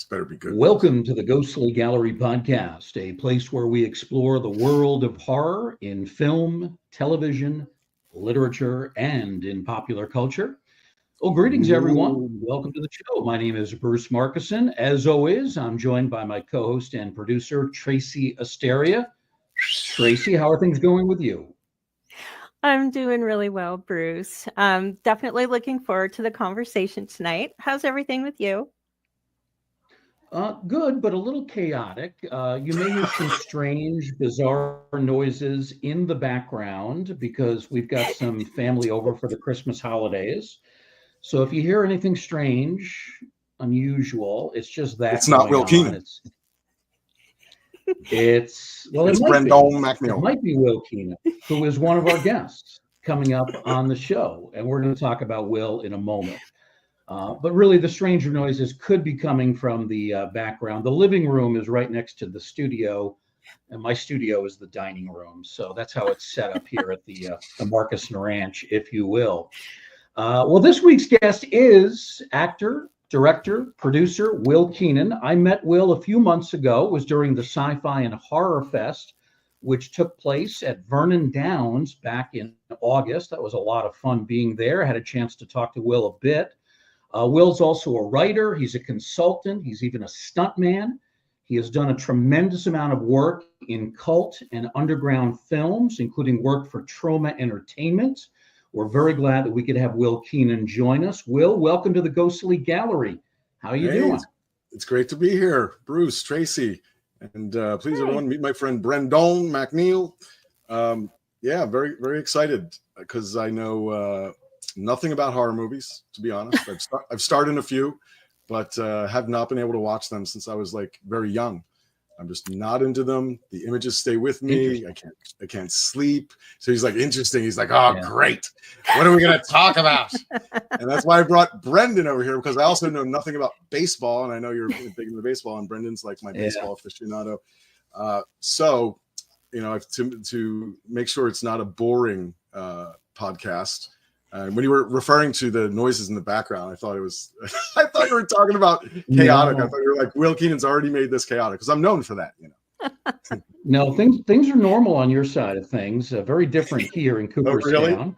better be good. Welcome to the Ghostly Gallery podcast, a place where we explore the world of horror in film, television, literature, and in popular culture. Well, greetings, everyone. Welcome to the show. My name is Bruce Markison. As always, I'm joined by my co-host and producer, Tracy Asteria. Tracy, how are things going with you? I'm doing really well, Bruce. Definitely looking forward to the conversation tonight. How's everything with you? Good, but a little chaotic. You may hear some strange, bizarre noises in the background because we've got some family over for the Christmas holidays. So if you hear anything strange, unusual, it's just that it's not Will Keenan. It's Brendon MacNeal. It might be Will Keenan, who is one of our guests coming up on the show, and we're going to talk about Will in a moment. But really, the stranger noises could be coming from the background. The living room is right next to the studio, and my studio is the dining room. So that's how it's set up here at the Markison Ranch, if you will. Well, this week's guest is actor, director, producer Will Keenan. I met Will a few months ago. It was during the Sci-Fi and Horror Fest, which took place at Vernon Downs back in August. That was a lot of fun being there. I had a chance to talk to Will a bit. Will's also a writer. He's a consultant. He's even a stuntman. He has done a tremendous amount of work in cult and underground films, including work for Troma Entertainmeannt. We're very glad that we could have Will Keenan join us. Will, welcome to the Ghostly Gallery. How are you doing? It's great to be here, Bruce, Tracy, and please everyone meet my friend Brendon MacNeal. Very, very excited because I know nothing about horror movies, to be honest. I've starred in a few, but have not been able to watch them since I was like very young. I'm just not into them. The images stay with me. I can't sleep. So he's like, interesting. He's like, great. What are we going to talk about? And that's why I brought Brendon over here, because I also know nothing about baseball. And I know you're big into baseball, and Brendon's like my baseball aficionado. So, you know, to make sure it's not a boring podcast. When you were referring to the noises in the background, I thought you were talking about chaotic. No. I thought you were like, Will Keenan's already made this chaotic, because I'm known for that, you know. No, things are normal on your side of things. Very different here in Cooperstown.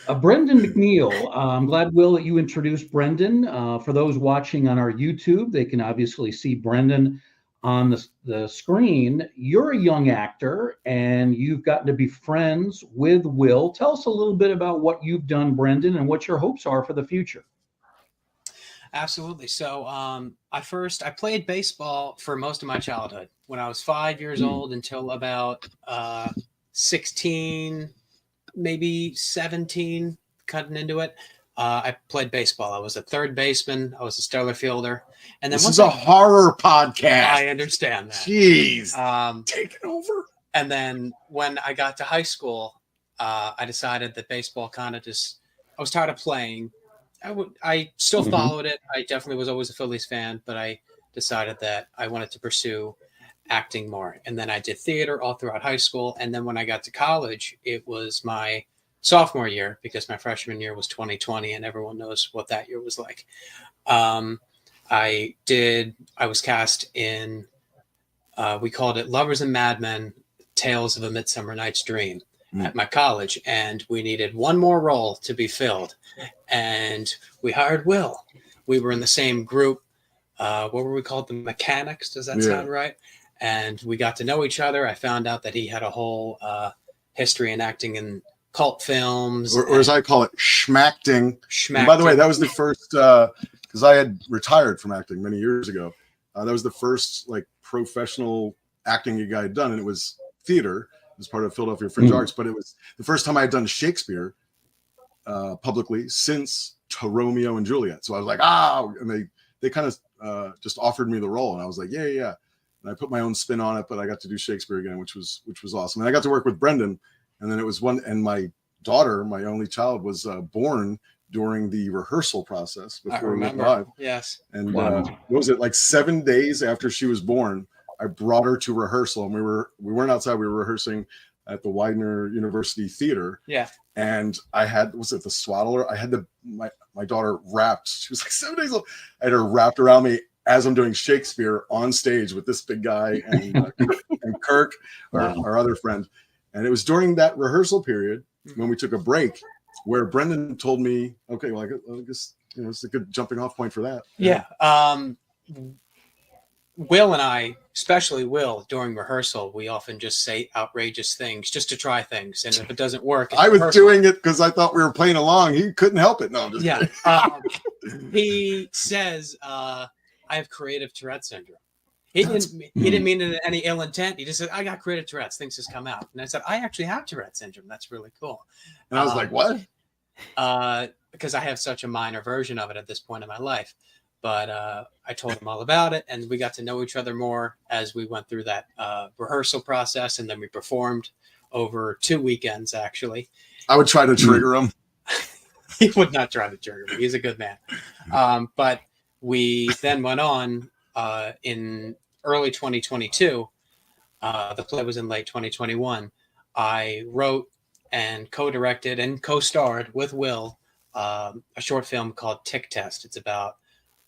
Oh, really? Brendon MacNeal. I'm glad, Will, that you introduced Brendon. For those watching on our YouTube, they can obviously see Brendon on the screen. You're a young actor, and you've gotten to be friends with Will. Tell us a little bit about what you've done, Brendon, and what your hopes are for the future. Absolutely. So I played baseball for most of my childhood. When I was 5 years old until about 16, maybe 17, cutting into it. I played baseball. I was a third baseman. I was a stellar fielder. And then this is a horror podcast. I understand that. Jeez, take it over. And then when I got to high school, I decided that baseball I was tired of playing. I still followed it. I definitely was always a Phillies fan, but I decided that I wanted to pursue acting more. And then I did theater all throughout high school. And then when I got to college, it was my sophomore year, because my freshman year was 2020, and everyone knows what that year was like. I was cast in, we called it Lovers and Madmen, Tales of a Midsummer Night's Dream at my college. And we needed one more role to be filled. And we hired Will. We were in the same group. What were we called? The Mechanics. Does that sound right? And we got to know each other. I found out that he had a whole history in acting in cult films, or as I call it, schmacting. And by the way, that was the first, because I had retired from acting many years ago. That was the first like professional acting gig I had done, and it was theater. It was part of Philadelphia Fringe Arts, but it was the first time I had done Shakespeare publicly since To Romeo and Juliet. So I was like, and they kind of just offered me the role, and I was like, yeah. And I put my own spin on it, but I got to do Shakespeare again, which was awesome. And I got to work with Brendon. And then it was and my daughter, my only child, was born during the rehearsal process before we went live. Yes. And what was it, like 7 days after she was born, I brought her to rehearsal, and we weren't outside. We were rehearsing at the Widener University Theater. Yeah. And I had, was it the swaddler? I had my daughter wrapped. She was like 7 days old. I had her wrapped around me as I'm doing Shakespeare on stage with this big guy and Kirk, our other friend. And it was during that rehearsal period when we took a break where Brendon told me, okay, well, I guess it's a good jumping off point for that. Yeah. Will and I, especially Will, during rehearsal, we often just say outrageous things just to try things. And if it doesn't work, I was doing it because I thought we were playing along. He couldn't help it. No, I'm just kidding. He says, I have creative Tourette syndrome. He didn't mean it in any ill intent. He just said, I got creative Tourette's. Things just come out. And I said, I actually have Tourette syndrome. That's really cool. And I was like, what? Because I have such a minor version of it at this point in my life. But I told him all about it, and we got to know each other more as we went through that rehearsal process, and then we performed over 2 weekends, actually. I would try to trigger him. He would not try to trigger me. He's a good man. But we then went on in early 2022. The play was in late 2021. I wrote and co-directed and co-starred with Will a short film called Tick Test. It's about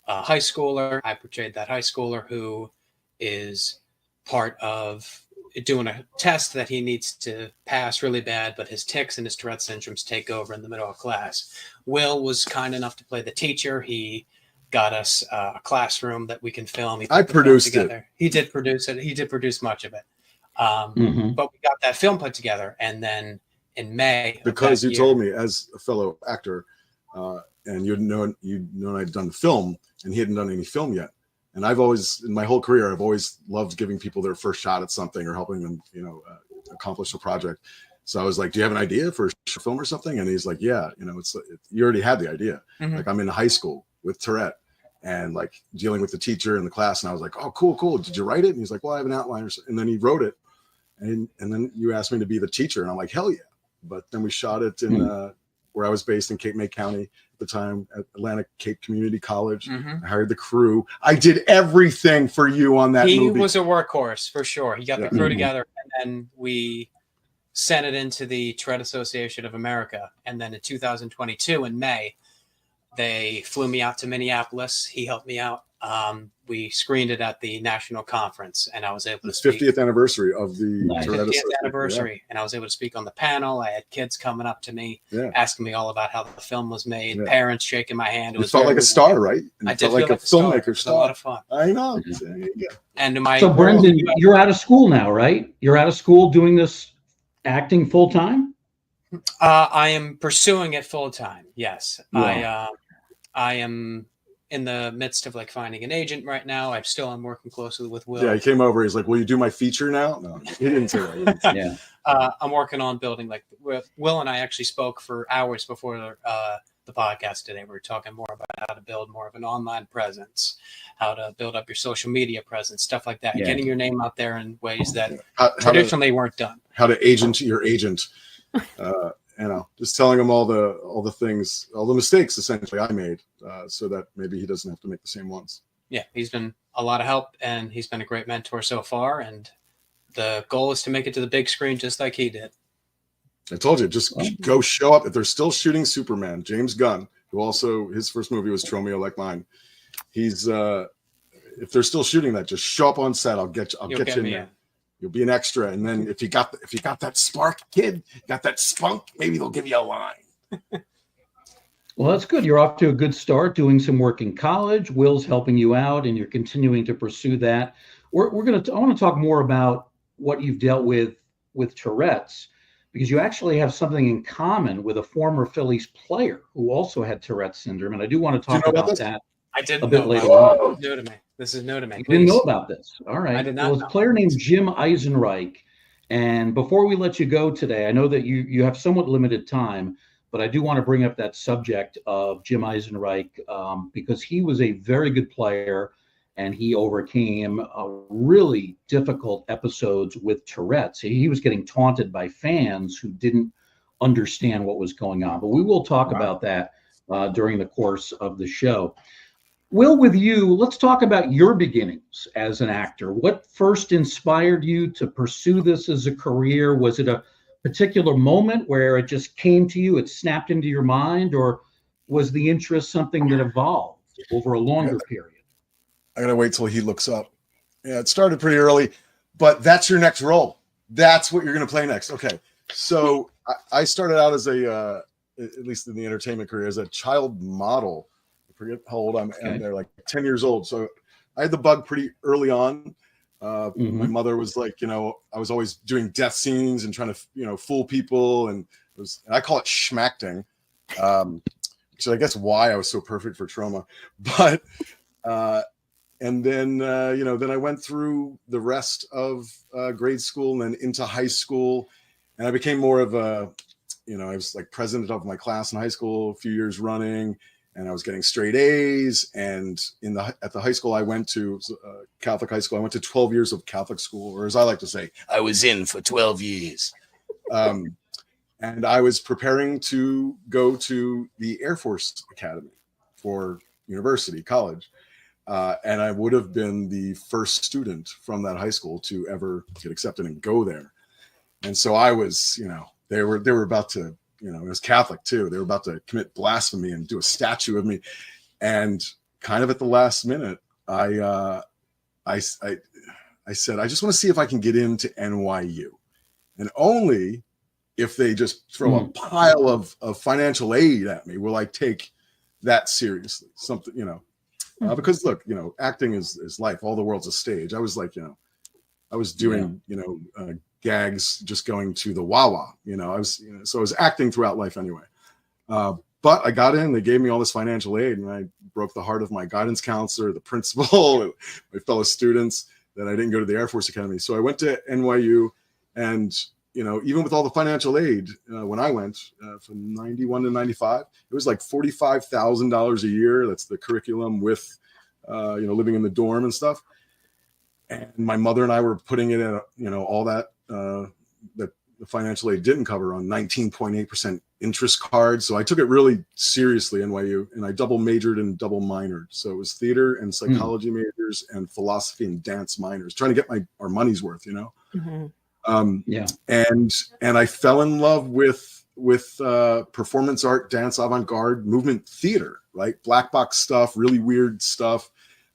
a high schooler. I portrayed that high schooler who is part of doing a test that he needs to pass really bad, but his tics and his Tourette syndromes take over in the middle of class. Will was kind enough to play the teacher. He got us a classroom that we can film. I produced it. He did produce it. He did produce much of it. But we got that film put together. And then in May, because you told me as a fellow actor, and you'd known I'd done film, and he hadn't done any film yet. And I've always, in my whole career, I've always loved giving people their first shot at something or helping them, accomplish a project. So I was like, "Do you have an idea for a short film or something?" And he's like, "Yeah, you already had the idea. Like I'm in high school with Tourette, and like dealing with the teacher in the class." And I was like, "Oh, cool. Did you write it?" And he's like, "Well, I have an outline." And then he wrote it, and then you asked me to be the teacher, and I'm like, "Hell yeah!" But then we shot it in where I was based in Cape May County at the time, at Atlantic Cape Community College. I hired the crew. I did everything for you on that movie. He was a workhorse for sure. He got the crew together, and then we sent it into the Tourette Association of America. And then in 2022, in May, they flew me out to Minneapolis. He helped me out. We screened it at the national conference, and I was able to speak. 50th anniversary of the Tourette 50th anniversary, and I was able to speak on the panel. I had kids coming up to me, asking me all about how the film was made. Parents shaking my hand. It felt like a star, right? I did feel like a filmmaker star. It was a lot of fun. I know. And so, Brendon, you're out of school now, right? You're out of school doing this acting full time. I am pursuing it full time. Yes, I am in the midst of like finding an agent right now. I'm working closely with Will. Yeah, he came over. He's like, "Will you do my feature now?" No, he didn't say that. I'm working on building Will and I actually spoke for hours before the podcast today. We were talking more about how to build more of an online presence, how to build up your social media presence, stuff like that, getting your name out there in ways that traditionally weren't done. How to agent your agent. Just telling him all the things, all the mistakes essentially I made, so that maybe he doesn't have to make the same ones. Yeah, he's been a lot of help, and he's been a great mentor so far. And the goal is to make it to the big screen just like he did. I told you, just go show up. If they're still shooting Superman, James Gunn, who also his first movie was Troma like mine. He's if they're still shooting that, just show up on set. I'll get you in there. You'll be an extra, and then if you got that spark, kid, got that spunk, maybe they'll give you a line. Well, that's good. You're off to a good start doing some work in college. Will's helping you out, and you're continuing to pursue that. I want to talk more about what you've dealt with Tourette's, because you actually have something in common with a former Phillies player who also had Tourette's syndrome, and I do want to talk about that. I didn't a bit know later on. New to me. This is new to me. You didn't know about this. All right. I did not. Well, it's a player named Jim Eisenreich. And before we let you go today, I know that you have somewhat limited time, but I do want to bring up that subject of Jim Eisenreich because he was a very good player, and he overcame really difficult episodes with Tourette's. He was getting taunted by fans who didn't understand what was going on. But we will talk about that during the course of the show. Will, with you, let's talk about your beginnings as an actor. What first inspired you to pursue this as a career? Was it a particular moment where it just came to you, it snapped into your mind, or was the interest something that evolved over a longer period? I gotta wait till he looks up. Yeah, it started pretty early, but that's your next role. That's what you're gonna play next. Okay, so I started out as a, at least in the entertainment career, as a child model. I forget how old I'm there, like 10 years old. So I had the bug pretty early on. My mother was like, I was always doing death scenes and trying to, fool people, and I call it schmacting. So I guess why I was so perfect for Troma, but. And then, then I went through the rest of grade school and then into high school. And I became more of a, I was like president of my class in high school, a few years running, and I was getting straight A's. And at the high school I went to, Catholic high school, I went to 12 years of Catholic school, or as I like to say, I was in for 12 years. And I was preparing to go to the Air Force Academy for university, college. And I would have been the first student from that high school to ever get accepted and go there. And so I was, they were about to, it was Catholic too. They were about to commit blasphemy and do a statue of me. And kind of at the last minute, I said, I just want to see if I can get into NYU, and only if they just throw a pile of financial aid at me will I take that seriously. Something, because look, acting is life. All the world's a stage. I was like, I was doing, gags just going to the Wawa, so I was acting throughout life anyway. But I got in, they gave me all this financial aid, and I broke the heart of my guidance counselor, the principal, and my fellow students that I didn't go to the Air Force Academy. So I went to NYU, and, even with all the financial aid, when I went from 91 to 95, it was like $45,000 a year. That's the curriculum with, living in the dorm and stuff. And my mother and I were putting it in, all that, that the financial aid didn't cover on 19.8% interest cards. So I took it really seriously, NYU, and I double majored and double minored. So it was theater and psychology majors and philosophy and dance minors, trying to get our money's worth, Mm-hmm. And I fell in love with performance art, dance, avant-garde, movement theater, right? Black box stuff, really weird stuff.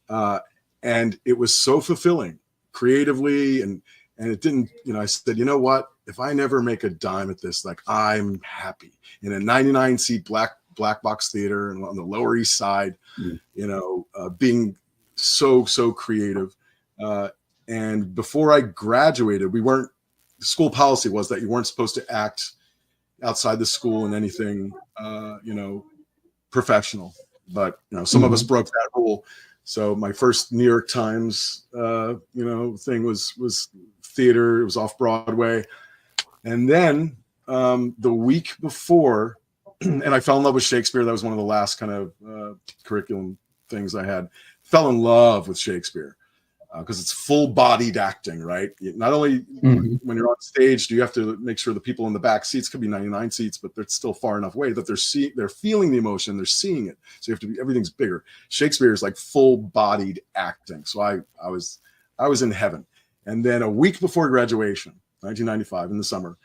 And it was so fulfilling creatively. And it didn't, I said, you know what, if I never make a dime at this, like, I'm happy in a 99 seat black box theater and on the Lower East Side, being so creative. And before I graduated, the school policy was that you weren't supposed to act outside the school in anything, professional. But, some of us broke that rule. So my first New York Times, thing was theater. It was off Broadway. And then the week before, and I fell in love with Shakespeare. That was one of the last kind of curriculum things I had. Fell in love with Shakespeare. Because it's full-bodied acting, right? Not only when you're on stage do you have to make sure the people in the back seats, could be 99 seats, but they're still far enough away that they're feeling the emotion, they're seeing it. So you have to be, everything's bigger. Shakespeare is like full-bodied acting. So I was in heaven. And then a week before graduation, 1995 in the summer,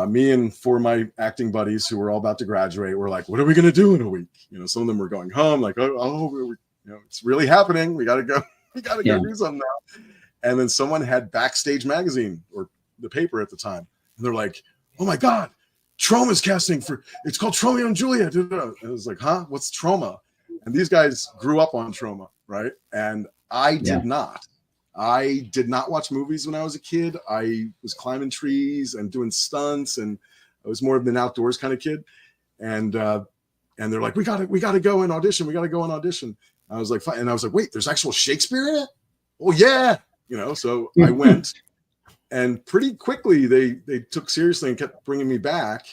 me and four of my acting buddies who were all about to graduate were like, what are we going to do in a week? Some of them were going home, like, it's really happening. We got to go. We got to go do something now. And then someone had Backstage Magazine, or the paper at the time. And they're like, oh my God, Troma's casting it's called Troma and Juliet. And I was like, huh? What's Troma? And these guys grew up on Troma, right? And I did not. I did not watch movies when I was a kid. I was climbing trees and doing stunts, and I was more of an outdoors kind of kid. And they're like, we got to go and audition. We got to go and audition. I was like, fine. And I was like, wait, there's actual Shakespeare in it? Oh yeah. So I went, and pretty quickly they took seriously and kept bringing me back.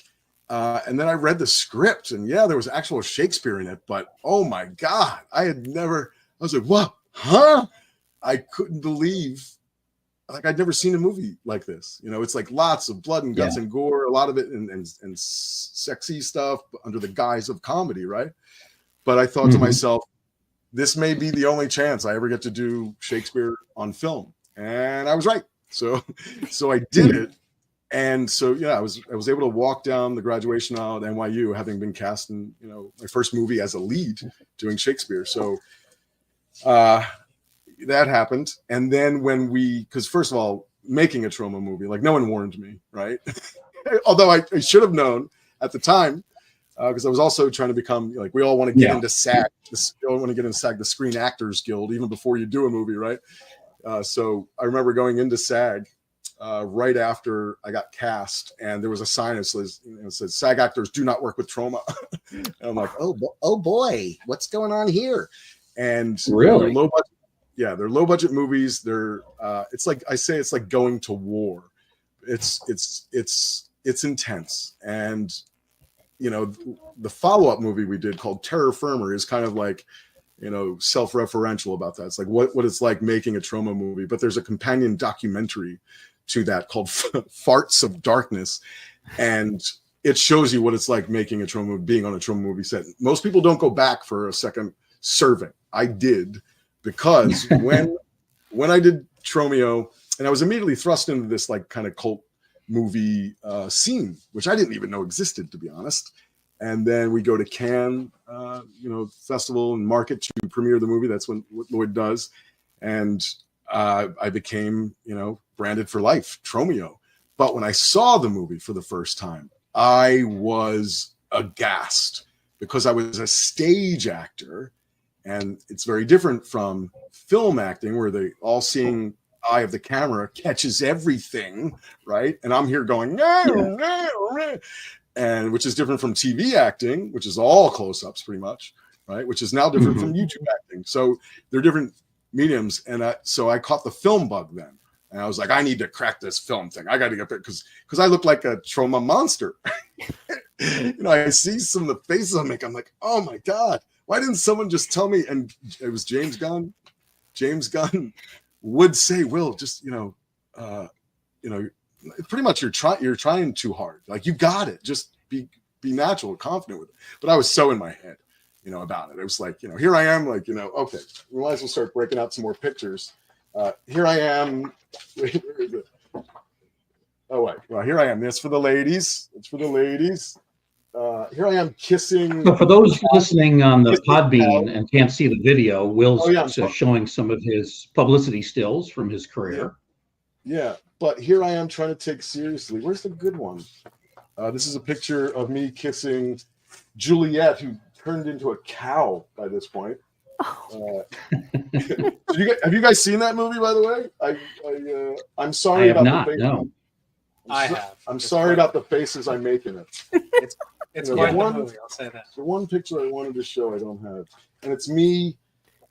And then I read the script, and there was actual Shakespeare in it, but oh my God, I was like, what? Huh? I couldn't believe, like, I'd never seen a movie like this. It's like lots of blood and guts and gore, a lot of it and sexy stuff under the guise of comedy. Right. But I thought to myself, this may be the only chance I ever get to do Shakespeare on film. And I was right. So I did it. And so, I was able to walk down the graduation aisle at NYU, having been cast in, my first movie as a lead doing Shakespeare. So that happened. And then because first of all, making a Troma movie, like no one warned me, right? Although I should have known at the time, because I was also trying to become, like, we all want to get into SAG. We all want to get into SAG, the Screen Actors Guild, even before you do a movie, right? So I remember going into SAG right after I got cast, and there was a sign that says, SAG actors do not work with Troma. And I'm like, oh boy, what's going on here? And really, they're low budget. Yeah, they're low budget movies. They're it's like I say, it's like going to war. It's intense. And you know, the follow-up movie we did called Terror Firmer is kind of like, you know, self-referential about that. It's like what it's like making a Troma movie. But there's a companion documentary to that called Farts of Darkness, and it shows you what it's like making a Troma, being on a Troma movie set. Most people don't go back for a second serving. I did, because when I did Tromeo, and I was immediately thrust into this like kind of cult movie scene, which I didn't even know existed, to be honest. And then we go to Cannes, festival and market to premiere the movie. That's what Lloyd does. And I became, branded for life, Tromeo. But when I saw the movie for the first time, I was aghast, because I was a stage actor, and it's very different from film acting, where the all-seeing eye of the camera catches everything, right? And I'm here going, no, and which is different from TV acting, which is all close-ups pretty much, right? Which is now different from YouTube acting. So they're different mediums. And so I caught the film bug then. And I was like, I need to crack this film thing. I got to get there, because I look like a Troma monster. I see some of the faces I make. I'm like, oh my God, why didn't someone just tell me? And it was James Gunn. James Gunn would say, Will, just, pretty much you're trying too hard. Like, you got it. Just be natural, confident with it. But I was so in my head, about it. It was like, here I am, like, okay, we might as well start breaking out some more pictures. Here I am. Where is it? Oh, wait. Well, here I am. It's for the ladies. Here I am kissing. So for those listening on the Podbean and can't see the video, Will's showing some of his publicity stills from his career. Yeah, but here I am trying to take seriously. Where's the good one? This is a picture of me kissing Juliet, who turned into a cow by this point. Have you guys seen that movie, by the way? I'm sorry about the face. No. I have. I'm sorry about the faces I make in it. It's quite the movie, I'll say that. The one picture I wanted to show I don't have, and it's me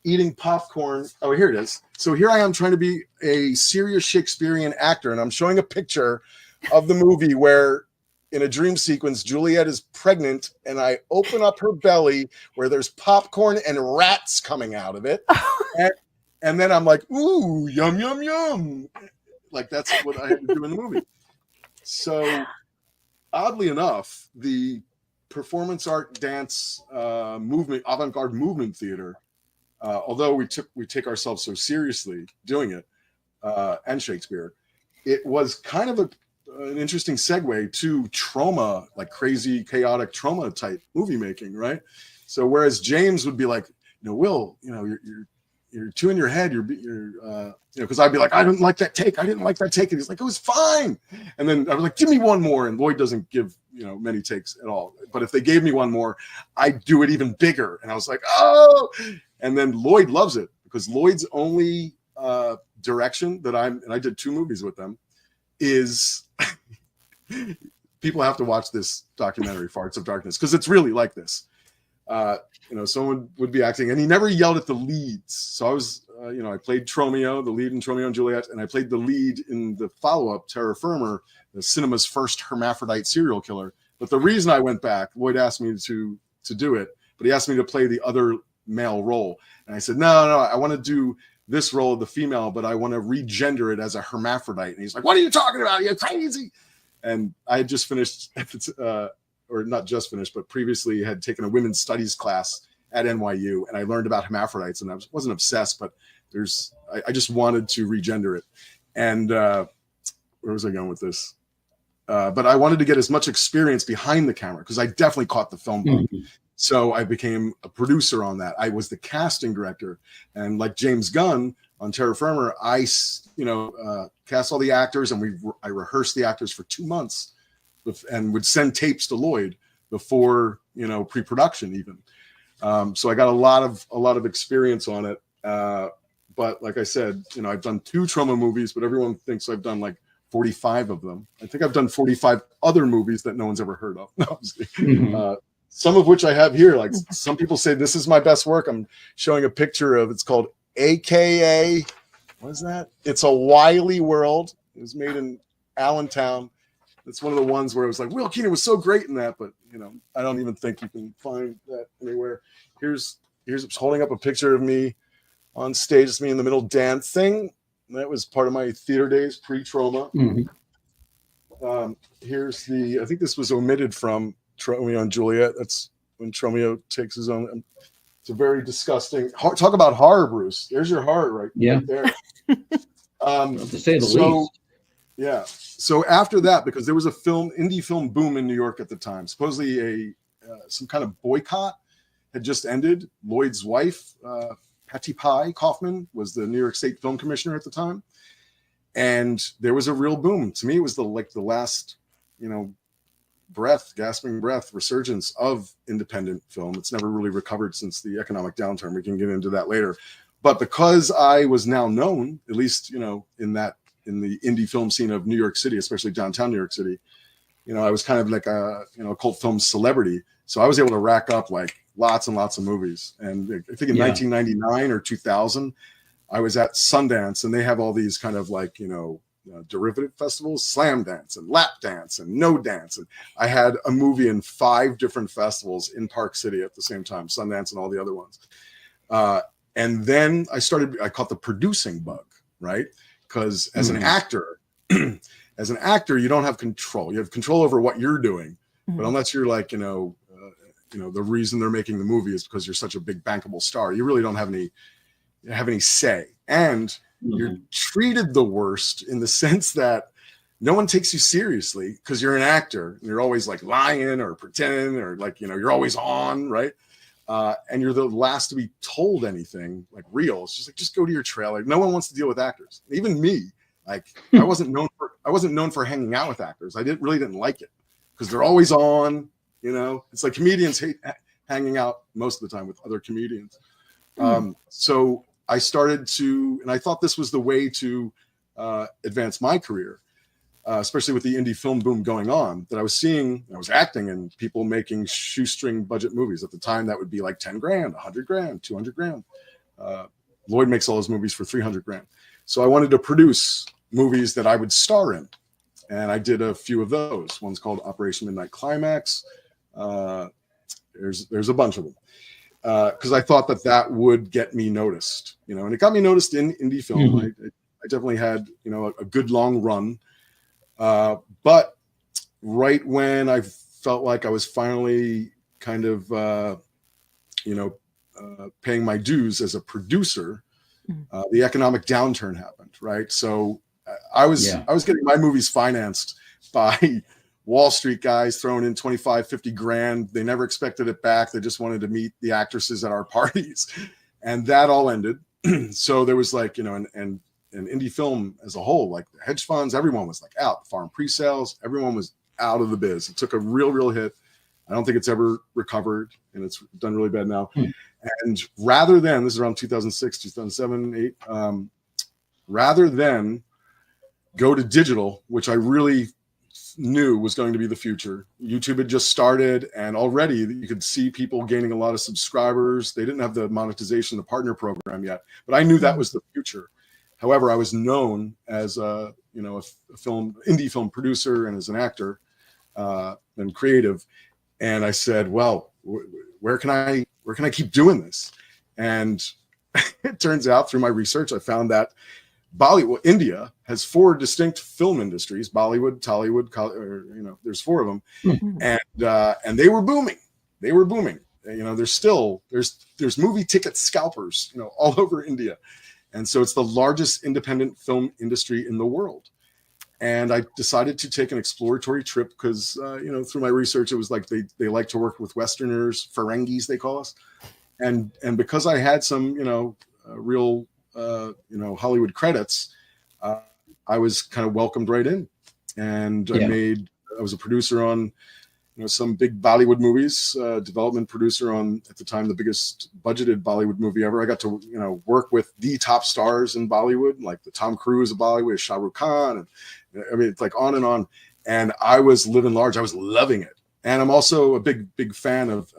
eating popcorn. Oh, here it is. So here I am trying to be a serious Shakespearean actor, and I'm showing a picture of the movie where, in a dream sequence, Juliet is pregnant, and I open up her belly where there's popcorn and rats coming out of it. And then I'm like, ooh, yum, yum, yum. Like, that's what I had to do in the movie. So, oddly enough, the performance art dance movement, avant-garde movement theater, although we take ourselves so seriously doing it, and Shakespeare, it was kind of an interesting segue to Troma, like crazy, chaotic Troma type movie making, right? So whereas James would be like, Will, you're too in your head. You're because I'd be like, I didn't like that take. And he's like, it was fine. And then I was like, give me one more. And Lloyd doesn't give, many takes at all. But if they gave me one more, I'd do it even bigger. And I was like, oh. And then Lloyd loves it, because Lloyd's only direction that I did 2 movies with them, is people have to watch this documentary, Farts of Darkness, because it's really like this. Someone would be acting, and he never yelled at the leads. So I was, I played Tromeo, the lead in Tromeo and Juliet, and I played the lead in the follow-up, Terror Firmer, the cinema's first hermaphrodite serial killer. But the reason I went back, Lloyd asked me to do it, but he asked me to play the other male role. And I said, no, I want to do this role of the female, but I want to regender it as a hermaphrodite. And he's like, what are you talking about? You're crazy. And I had just finished, or not just finished, but previously had taken a women's studies class at NYU, and I learned about hermaphrodites, and I wasn't obsessed, but I just wanted to regender it. And where was I going with this? But I wanted to get as much experience behind the camera, because I definitely caught the film bug. So I became a producer on that. I was the casting director, and like James Gunn, on Terra Firma, I cast all the actors, and I rehearsed the actors for 2 months, and would send tapes to Lloyd before pre-production even. So I got a lot of experience on it. But like I said, I've done 2 Troma movies, but everyone thinks I've done like 45 of them. I think I've done 45 other movies that no one's ever heard of. No, some of which I have here. Like some people say this is my best work. I'm showing a picture of, it's called AKA, what is that? It's a Wily World. It was made in Allentown. It's one of the ones where it was like, Will Keenan was so great in that, but I don't even think you can find that anywhere. Here's holding up a picture of me on stage. It's me in the middle dancing. That was part of my theater days pre-Troma. Here's I think this was omitted from Romeo and Juliet. That's when Romeo takes his own. It's a very disgusting. Talk about horror, Bruce. There's your horror right there. To say the least. Yeah. So after that, because there was a indie film boom in New York at the time, supposedly some kind of boycott had just ended. Lloyd's wife, Patty Pye Kaufman, was the New York State Film Commissioner at the time, and there was a real boom. To me, it was the last, gasping breath resurgence of independent film. It's never really recovered since the economic downturn. We can get into that later. But because I was now known, at least in the indie film scene of New York City, especially downtown New York City, I was kind of like a cult film celebrity. So I was able to rack up like lots and lots of movies. And I think in 1999 or 2000, I was at Sundance, and they have all these kind of like, derivative festivals, slam dance and lap dance and no dance. And I had a movie in 5 different festivals in Park City at the same time, Sundance and all the other ones. And then I caught the producing bug, right? Because as an actor, you don't have control. You have control over what you're doing, but unless you're like, the reason they're making the movie is because you're such a big bankable star, you really don't have any say. And you're treated the worst in the sense that no one takes you seriously because you're an actor and you're always like lying or pretending or like, you're always on, right? And you're the last to be told anything like real. It's just like, just go to your trailer. No one wants to deal with actors. Even me, like I wasn't known for hanging out with actors. I really didn't like it because they're always on, it's like comedians hate hanging out most of the time with other comedians. So I started to, and I thought this was the way to advance my career, especially with the indie film boom going on, that I was acting in people making shoestring budget movies. At the time, that would be like 10 grand, 100 grand, 200 grand. Lloyd makes all his movies for 300 grand. So I wanted to produce movies that I would star in. And I did a few of those. One's called Operation Midnight Climax. There's a bunch of them. Because I thought that would get me noticed, and it got me noticed in indie film. I definitely had, a good long run. But right when I felt like I was finally kind of, paying my dues as a producer, the economic downturn happened, right? So I was getting my movies financed by Wall Street guys throwing in 25, 50 grand. They never expected it back. They just wanted to meet the actresses at our parties. And that all ended. So there was like, and indie film as a whole, like the hedge funds, everyone was like out. Foreign pre-sales, everyone was out of the biz. It took a real hit. I don't think it's ever recovered, and it's done really bad now. And rather than, this is around 2006, 2007, 8, rather than go to digital, which I really knew was going to be the future. YouTube had just started, and already you could see people gaining a lot of subscribers. They didn't have the monetization, the partner program yet, but I knew that was the future. However, I was known as a indie film producer and as an actor and creative. And I said, well, where can I keep doing this? And it turns out through my research, I found that India has 4 distinct film industries: Bollywood, Tollywood, there's 4 of them, and they were booming. There's movie ticket scalpers, all over India, and so it's the largest independent film industry in the world. And I decided to take an exploratory trip because through my research, it was like they like to work with Westerners, Ferengis they call us, and because I had some real Hollywood credits, I was kind of welcomed right in, and I was a producer on some big Bollywood movies, development producer on, at the time, the biggest budgeted Bollywood movie ever. I got to work with the top stars in Bollywood, like the Tom Cruise of Bollywood, Shah Rukh Khan, and I mean, it's like on and on. And I was living large. I was loving it. And I'm also a big fan of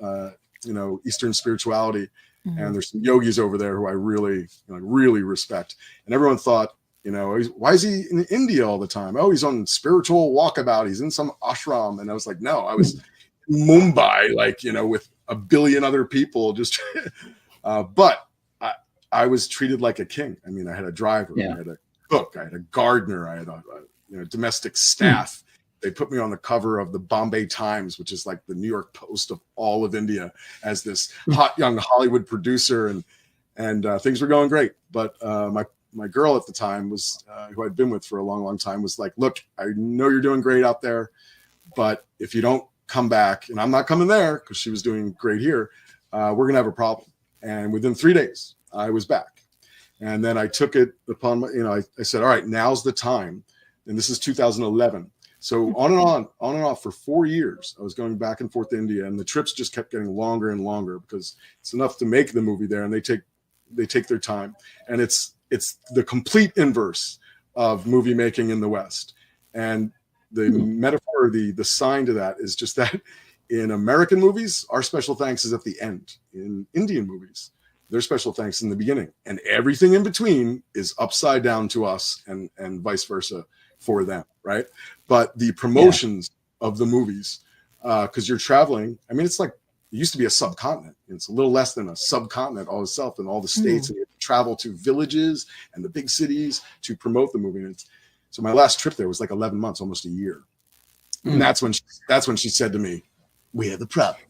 Eastern spirituality. Mm-hmm. And there's some yogis over there who I really respect. And everyone thought, why is he in India all the time? Oh, he's on spiritual walkabout. He's in some ashram. And I was like, no, I was in Mumbai, with a billion other people. Just, but I was treated like a king. I mean, I had a driver, I had a cook, I had a gardener, I had a domestic staff. They put me on the cover of the Bombay Times, which is like the New York Post of all of India, as this hot young Hollywood producer, and things were going great. But my girl at the time was, who I'd been with for a long time, was like, look, I know you're doing great out there, but if you don't come back, and I'm not coming there because she was doing great here, we're going to have a problem. And within 3 days, I was back. And then I took it upon, I said, all right, now's the time. And this is 2011. So on and off for 4 years, I was going back and forth to India, and the trips just kept getting longer and longer because it's enough to make the movie there, and they take their time. And it's the complete inverse of movie making in the West. And the metaphor, the sign to that is just that in American movies, our special thanks is at the end. In Indian movies, their special thanks in the beginning. And everything in between is upside down to us and vice versa for them, right? But the promotions of the movies, because you're traveling, I mean, it's like, it used to be a subcontinent. It's a little less than a subcontinent all itself in all the states. And you have to travel to villages and the big cities to promote the movie. And so my last trip there was like 11 months, almost a year. And that's when she said to me, we have the problem.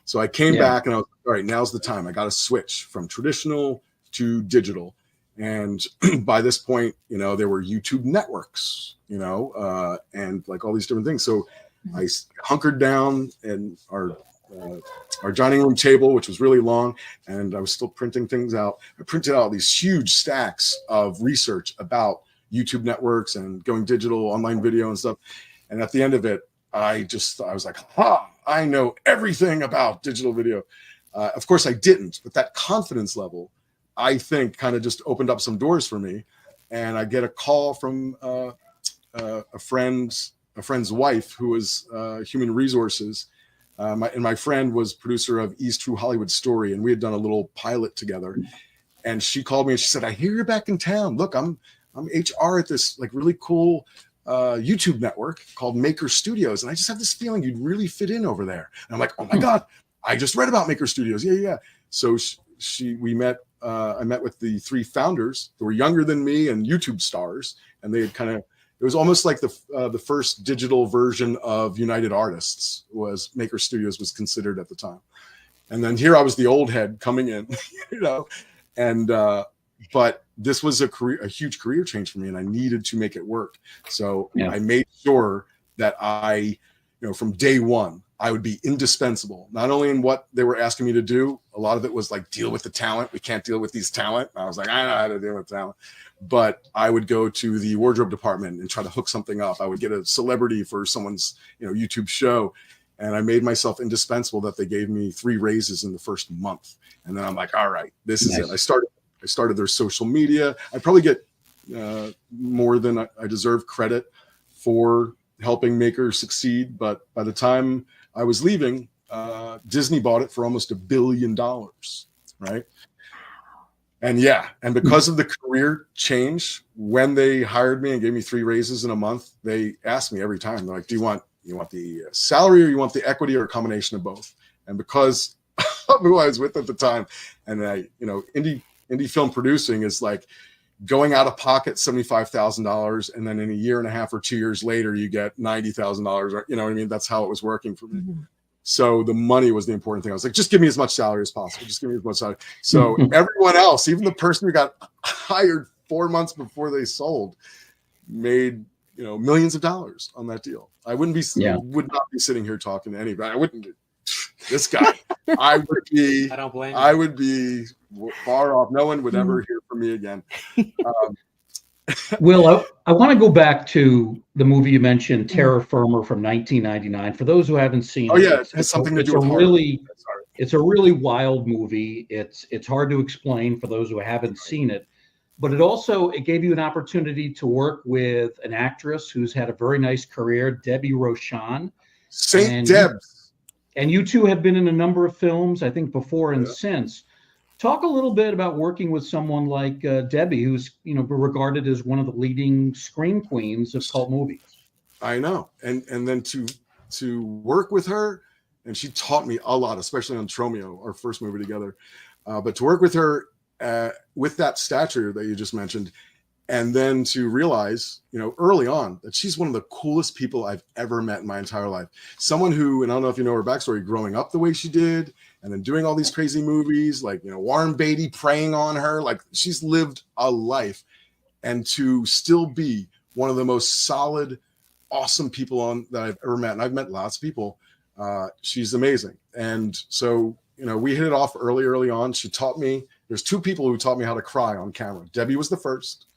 So I came back and I was like, all right, now's the time. I got to switch from traditional to digital. And by this point, there were YouTube networks, and like all these different things. So I hunkered down in our dining room table, which was really long, and I was still printing things out. I printed out these huge stacks of research about YouTube networks and going digital, online video and stuff. And at the end of it, I was like, I know everything about digital video. Of course I didn't, but that confidence level, I think, kind of just opened up some doors for me. And I get a call from a friend's wife who was human resources. My friend was producer of E's True Hollywood Story, and we had done a little pilot together. And she called me and she said, I hear you're back in town. Look, I'm HR at this like really cool YouTube network called Maker Studios, and I just have this feeling you'd really fit in over there. And I'm like, oh my God, I just read about Maker Studios. Yeah. So we met. I met with the three founders who were younger than me and YouTube stars, and they had it was almost like the first digital version of United Artists was Maker Studios was considered at the time. And then here I was the old head coming in, but this was a huge career change for me, and I needed to make it work. So I made sure that from day one, I would be indispensable, not only in what they were asking me to do. A lot of it was like, deal with the talent. We can't deal with these talent. And I was like, I know how to deal with talent. But I would go to the wardrobe department and try to hook something up. I would get a celebrity for someone's YouTube show. And I made myself indispensable that they gave me 3 raises in the first month. And then I'm like, all right, this is it. I started their social media. I probably get more than I deserve credit for helping Maker succeed. But by the time I was leaving, Disney bought it for almost $1 billion, right? And because of the career change, when they hired me and gave me 3 raises in a month, they asked me every time, they're like, do you want the salary, or you want the equity, or a combination of both? And because of who I was with at the time, and indie film producing is like going out of pocket $75,000, and then in a year and a half or 2 years later, you get $90,000. You know what I mean? That's how it was working for me. Mm-hmm. So the money was the important thing. I was like, just give me as much salary as possible. Just give me as much salary. So everyone else, even the person who got hired 4 months before they sold, made millions of dollars on that deal. I would not be sitting here talking to anybody. I wouldn't. This guy, I would be. I don't blame you. I would be far off. No one would ever hear for me again. Will, I want to go back to the movie you mentioned, Terra Firma from 1999. For those who haven't seen Oh it, yeah, it has something to do with horror. Sorry. It's a really wild movie. It's hard to explain for those who haven't seen it, but it gave you an opportunity to work with an actress who's had a very nice career, Debbie Rochon. Saint Debs. And you two have been in a number of films, I think, before and since. Talk a little bit about working with someone like Debbie, who's regarded as one of the leading scream queens of cult movies. I know, and then to work with her, and she taught me a lot, especially on Tromeo, our first movie together. But to work with her with that stature that you just mentioned, and then to realize, early on that she's one of the coolest people I've ever met in my entire life. Someone who, and I don't know if you know her backstory, growing up the way she did, and then doing all these crazy movies, like, Warren Beatty preying on her, like she's lived a life, and to still be one of the most solid, awesome people that I've ever met. And I've met lots of people. She's amazing. And so, we hit it off early on. She taught me, there's two people who taught me how to cry on camera. Debbie was the first.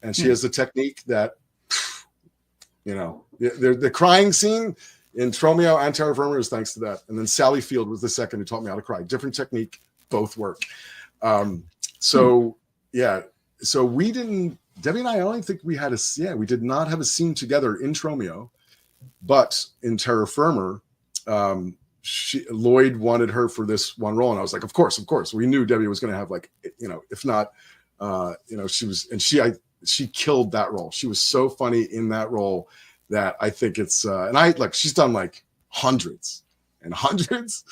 And she has a technique that, the crying scene in Tromeo and Terra Firma is thanks to that. And then Sally Field was the second who taught me how to cry. Different technique, both work. So Debbie and I don't think we had we did not have a scene together in Tromeo, but in Terra Firma, Lloyd wanted her for this one role. And I was like, of course. We knew Debbie was going to have if not, she killed that role. She was so funny in that role that I think it's she's done like hundreds and hundreds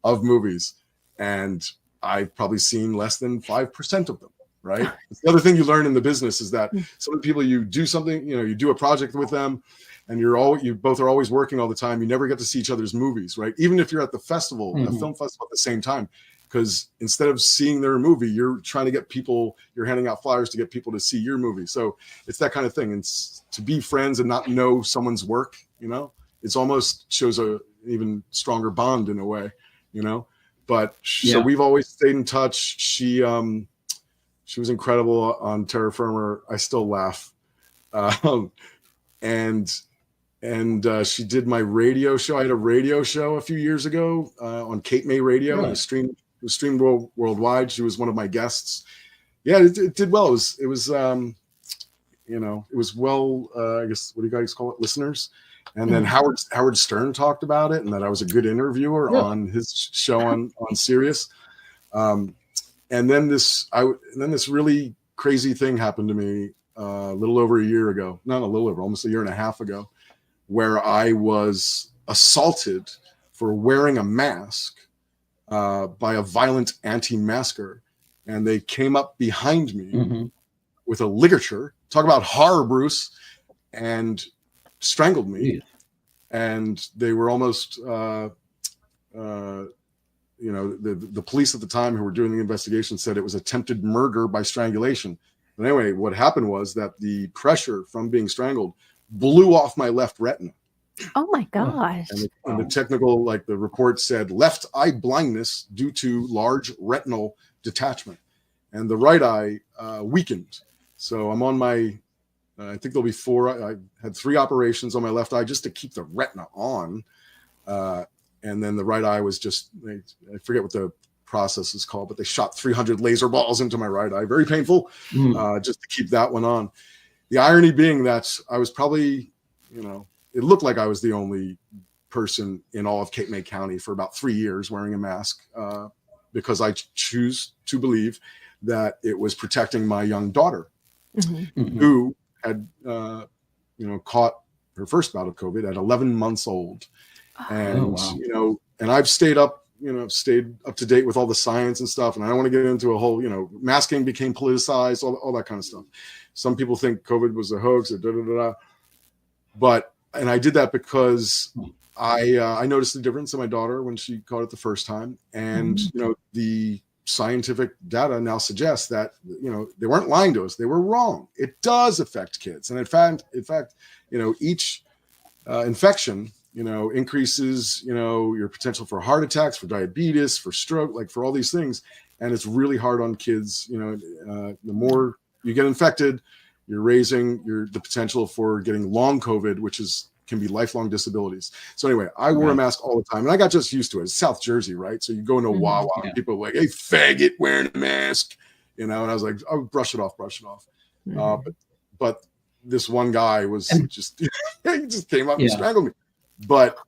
of movies, and I've probably seen less than 5% of them. Right. The other thing you learn in the business is that some of the people you do something, you do a project with them, and you both are always working all the time. You never get to see each other's movies, right? Even if you're at the festival, a film festival at the same time. Because instead of seeing their movie, you're trying to get people, you're handing out flyers to get people to see your movie. So it's that kind of thing. And to be friends and not know someone's work, it's almost shows an even stronger bond in a way, But so we've always stayed in touch. She was incredible on Terra Firma. I still laugh. And she did my radio show. I had a radio show a few years ago on Cape May Radio. Really? It was streamed worldwide. She was one of my guests. Yeah, it did well. It was well, I guess, what do you guys call it? Listeners. And then Howard Stern talked about it, and that I was a good interviewer on his show on Sirius. And then this really crazy thing happened to me a little over a year ago. Not a little over, almost a year and a half ago, where I was assaulted for wearing a mask by a violent anti-masker, and they came up behind me with a ligature. Talk about horror, Bruce, and strangled me. Yeah. And they were almost, the police at the time who were doing the investigation said it was attempted murder by strangulation. But anyway, what happened was that the pressure from being strangled blew off my left retina. Oh my gosh. And the technical, the report said left eye blindness due to large retinal detachment. And the right eye weakened. So I'm on my, I think there'll be 4. I had 3 operations on my left eye just to keep the retina on. And then the right eye was just, I forget what the process is called, but they shot 300 laser balls into my right eye. Very painful, just to keep that one on. The irony being that I was probably, it looked like I was the only person in all of Cape May County for about 3 years wearing a mask, because I choose to believe that it was protecting my young daughter, who had, caught her first bout of COVID at 11 months old. And, and I've stayed up to date with all the science and stuff. And I don't want to get into a whole, masking became politicized, all that kind of stuff. Some people think COVID was a hoax or But I did that because I noticed the difference in my daughter when she caught it the first time. And, the scientific data now suggests that, they weren't lying to us. They were wrong. It does affect kids. And in fact, each infection, increases, your potential for heart attacks, for diabetes, for stroke, like for all these things. And it's really hard on kids. The more you get infected, you're raising the potential for getting long COVID, which can be lifelong disabilities. So anyway, I wore a mask all the time, and I got just used to it. It's South Jersey, right? So you go into a Wawa, and people are like, "Hey, faggot, wearing a mask," and I was like, "Oh, brush it off." But this one guy was just he just came up and strangled me.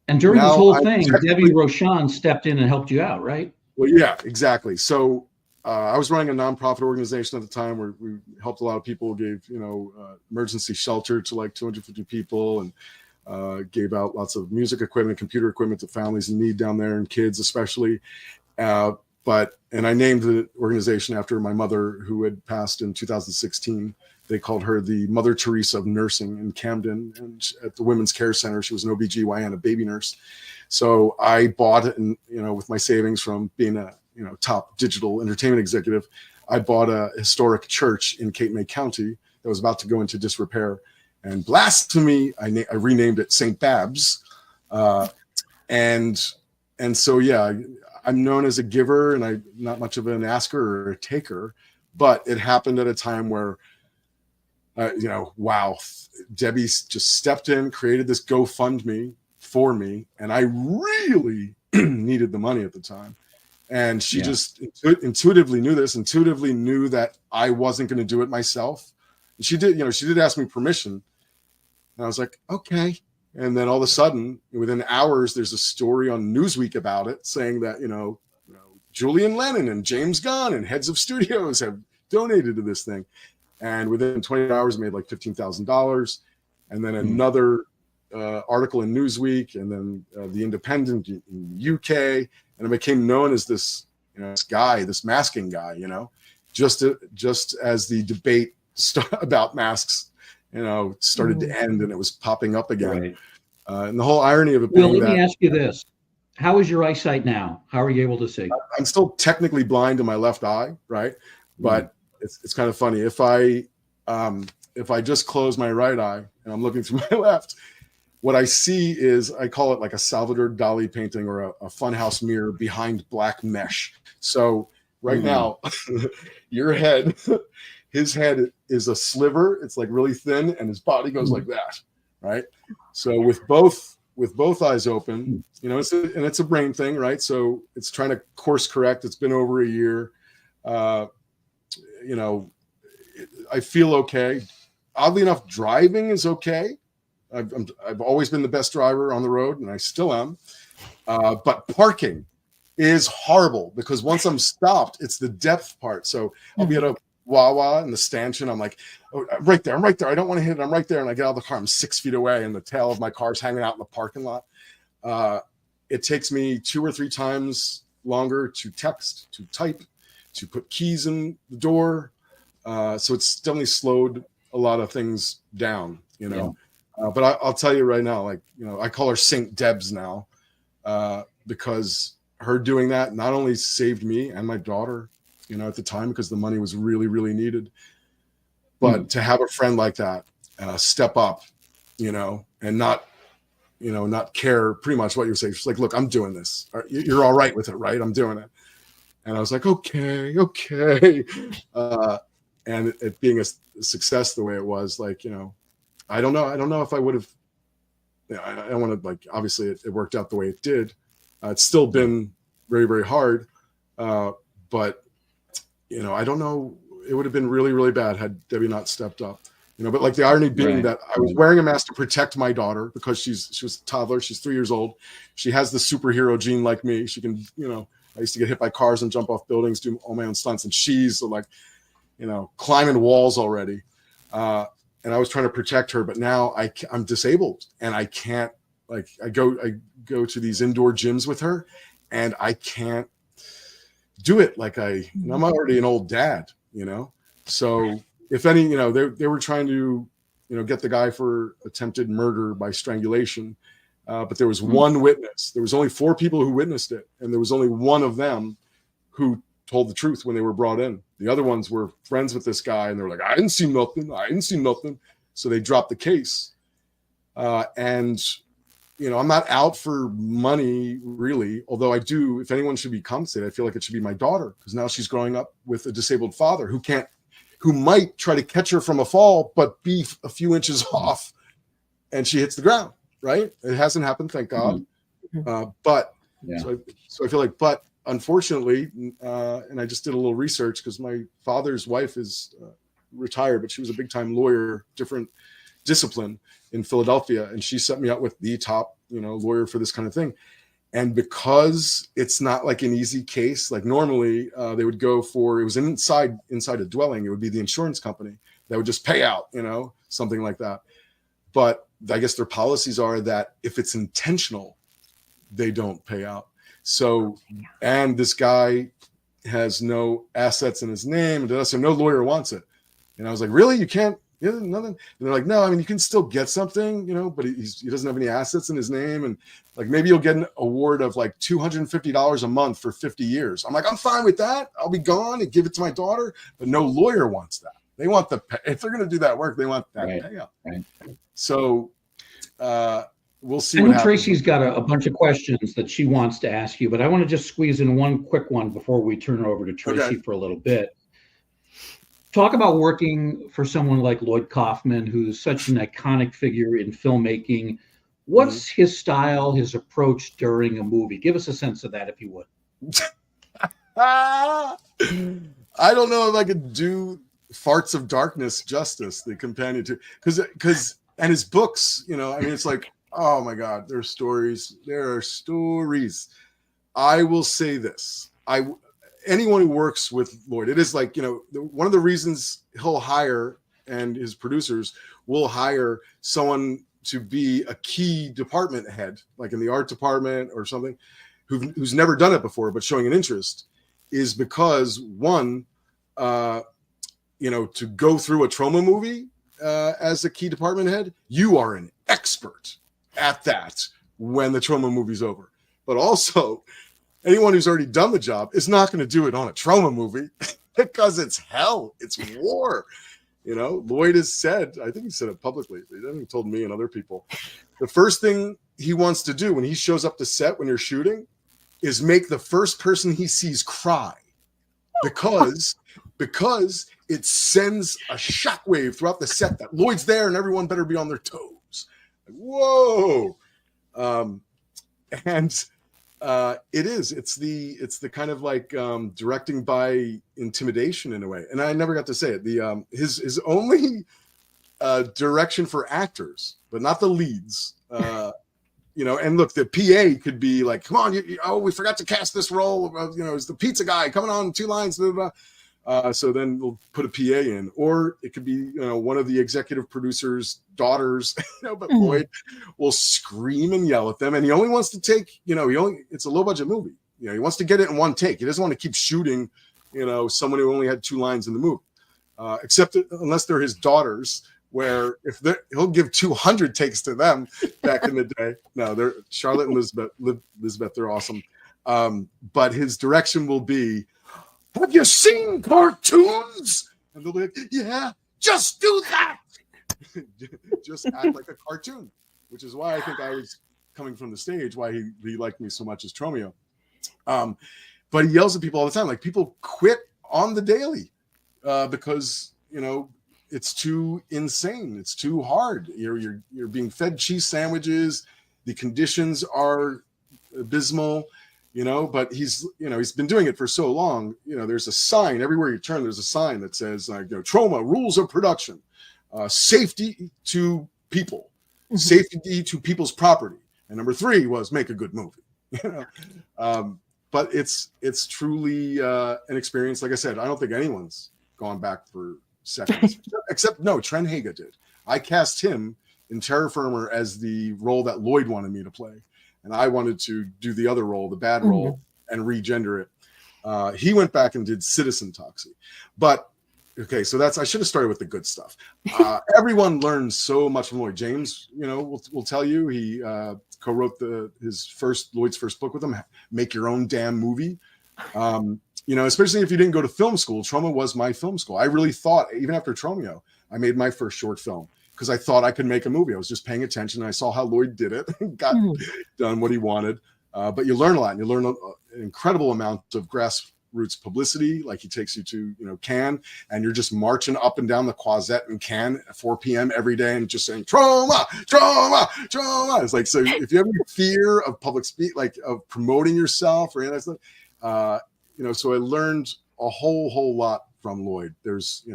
And during this whole thing, Debbie Rochon stepped in and helped you out, right? Well, yeah, exactly. So I was running a nonprofit organization at the time where we helped a lot of people, gave emergency shelter to like 250 people, and gave out lots of music equipment, computer equipment to families in need down there, and kids especially. And I named the organization after my mother, who had passed in 2016. They called her the Mother Teresa of nursing in Camden, and at the Women's Care Center, she was an OBGYN, a baby nurse. So I bought it, and with my savings from being a top digital entertainment executive, I bought a historic church in Cape May County that was about to go into disrepair. And blasphemy, I renamed it St. Babs. And so, yeah, I'm known as a giver, and I'm not much of an asker or a taker, but it happened at a time where, wow, Debbie just stepped in, created this GoFundMe for me, and I really needed the money at the time. And she just intuitively knew this, intuitively knew that I wasn't going to do it myself. And she did ask me permission. And I was like, okay. And then all of a sudden, within hours, there's a story on Newsweek about it saying that, Julian Lennon and James Gunn and heads of studios have donated to this thing. And within 20 hours, I made like $15,000. And then another article in Newsweek, and then The Independent in the UK. And I became known as this, this masking guy, just as the debate about masks, started to end and it was popping up again. Right. And the whole irony of it being let me ask you this. How is your eyesight now? How are you able to see? I'm still technically blind in my left eye, right? But it's kind of funny. If I just close my right eye and I'm looking through my left, what I see is, I call it like a Salvador Dali painting or a funhouse mirror behind black mesh. So right now, your head, his head is a sliver. It's like really thin, and his body goes like that, right? So with both eyes open, it's a brain thing, right? So it's trying to course correct. It's been over a year. I feel okay. Oddly enough, driving is okay. I've always been the best driver on the road, and I still am. But parking is horrible, because once I'm stopped, it's the depth part. So I'll be at a Wawa in the stanchion. I'm like, oh, I'm right there. I don't want to hit it. I'm right there. And I get out of the car. I'm 6 feet away, and the tail of my car's hanging out in the parking lot. It takes me 2 or 3 times longer to text, to type, to put keys in the door. So it's definitely slowed a lot of things down, But I'll tell you right now, I call her Saint Debs now, because her doing that not only saved me and my daughter, at the time, because the money was really, really needed, but to have a friend like that step up, and not care pretty much what you're saying. She's like, look, I'm doing this. You're all right with it, right? I'm doing it. And I was like, okay. And it being a success the way it was, I don't know if I would have, I don't want to, obviously it worked out the way it did. It's still been very, very hard. But, I don't know, it would have been really, really bad had Debbie not stepped up, but the irony being that I was wearing a mask to protect my daughter, because she was a toddler. She's 3 years old. She has the superhero gene like me. She can, I used to get hit by cars and jump off buildings, do all my own stunts. And she's climbing walls already. And I was trying to protect her, but now I'm disabled, and I can't, I go to these indoor gyms with her, and I can't do it. I'm already an old dad, so if any, they were trying to, get the guy for attempted murder by strangulation. But there was one witness. There was only 4 people who witnessed it, and there was only one of them who told the truth when they were brought in. The other ones were friends with this guy, and they were like, I didn't see nothing. So they dropped the case. And I'm not out for money really, although I do, if anyone should be compensated, I feel like it should be my daughter, because now she's growing up with a disabled father who might try to catch her from a fall, but be a few inches off and she hits the ground, right? It hasn't happened, thank God. But so I feel like, but unfortunately, and I just did a little research because my father's wife is retired, but she was a big time lawyer, different discipline in Philadelphia. And she set me up with the top, lawyer for this kind of thing. And because it's not like an easy case, like normally they would go for, it was inside a dwelling. It would be the insurance company that would just pay out, something like that. But I guess their policies are that if it's intentional, they don't pay out. So, and this guy has no assets in his name, so no lawyer wants it. And I was like, really? You can't? Yeah, nothing. And they're like, no, I mean, you can still get something, but he doesn't have any assets in his name. And like, maybe you'll get an award of like $250 a month for 50 years. I'm like, I'm fine with that. I'll be gone and give it to my daughter. But no lawyer wants that. They want if they're going to do that work, they want that payout. Right. So we'll see. I know Tracy's got a bunch of questions that she wants to ask you, but I want to just squeeze in one quick one before we turn it over to Tracy for a little bit. Talk about working for someone like Lloyd Kaufman, who's such an iconic figure in filmmaking. What's his style, his approach during a movie? Give us a sense of that, if you would. I don't know if I could do Farts of Darkness justice, the companion to, because and his books, it's like, oh my God, there are stories. I will say this. Anyone who works with Lloyd, it is like, one of the reasons he'll hire, and his producers will hire someone to be a key department head, like in the art department or something, who's never done it before, but showing an interest, is because one, to go through a Troma movie as a key department head, you are an expert at that when the Troma movie's over. But also, anyone who's already done the job is not going to do it on a Troma movie because it's hell. It's war. Lloyd has said, I think he said it publicly. He hasn't told me and other people. The first thing he wants to do when he shows up to set when you're shooting is make the first person he sees cry, because it sends a shockwave throughout the set that Lloyd's there and everyone better be on their toes. Like, whoa. It's the kind of like directing by intimidation in a way. And I never got to say it. His only direction for actors, but not the leads. And look, the PA could be like, come on, we forgot to cast this role. It's the pizza guy coming on 2 lines. Blah, blah, blah. So then we'll put a PA in, or it could be, one of the executive producers' daughters, but Lloyd will scream and yell at them. And he only wants to take, it's a low budget movie. He wants to get it in one take. He doesn't want to keep shooting, someone who only had 2 lines in the movie, except unless they're his daughters, where he'll give 200 takes to them back in the day. No, they're Charlotte and Elizabeth, they're awesome. But his direction will be, have you seen cartoons? And they'll be like, yeah, just do that. Just act like a cartoon, which is why I think I was coming from the stage, why he liked me so much as Tromeo. But he yells at people all the time. Like, people quit on the daily because, it's too insane. It's too hard. You're being fed cheese sandwiches. The conditions are abysmal. But he's been doing it for so long. There's a sign everywhere you turn. There's a sign that says, Troma, rules of production, safety to people, safety to people's property. And number 3 was make a good movie. But it's truly an experience. Like I said, I don't think anyone's gone back for seconds, except Trent Haga did. I cast him in Terra Firma as the role that Lloyd wanted me to play. And I wanted to do the other role, the bad role, and regender it. He went back and did Citizen Toxie. But, okay, so I should have started with the good stuff. Everyone learns so much from Lloyd. James, will tell you, he co-wrote Lloyd's first book with him, Make Your Own Damn Movie. Especially if you didn't go to film school, Troma was my film school. I really thought, even after Tromeo, I made my first short film, because I thought I could make a movie. I was just paying attention. And I saw how Lloyd did it, got done what he wanted. But you learn a lot, and you learn an incredible amount of grassroots publicity. Like he takes you to, Cannes, and you're just marching up and down the Croisette in Cannes at 4 p.m. every day and just saying Troma, Troma, Troma. It's like, so if you have any fear of public speak, like of promoting yourself or anything, so I learned a whole lot from Lloyd. There's,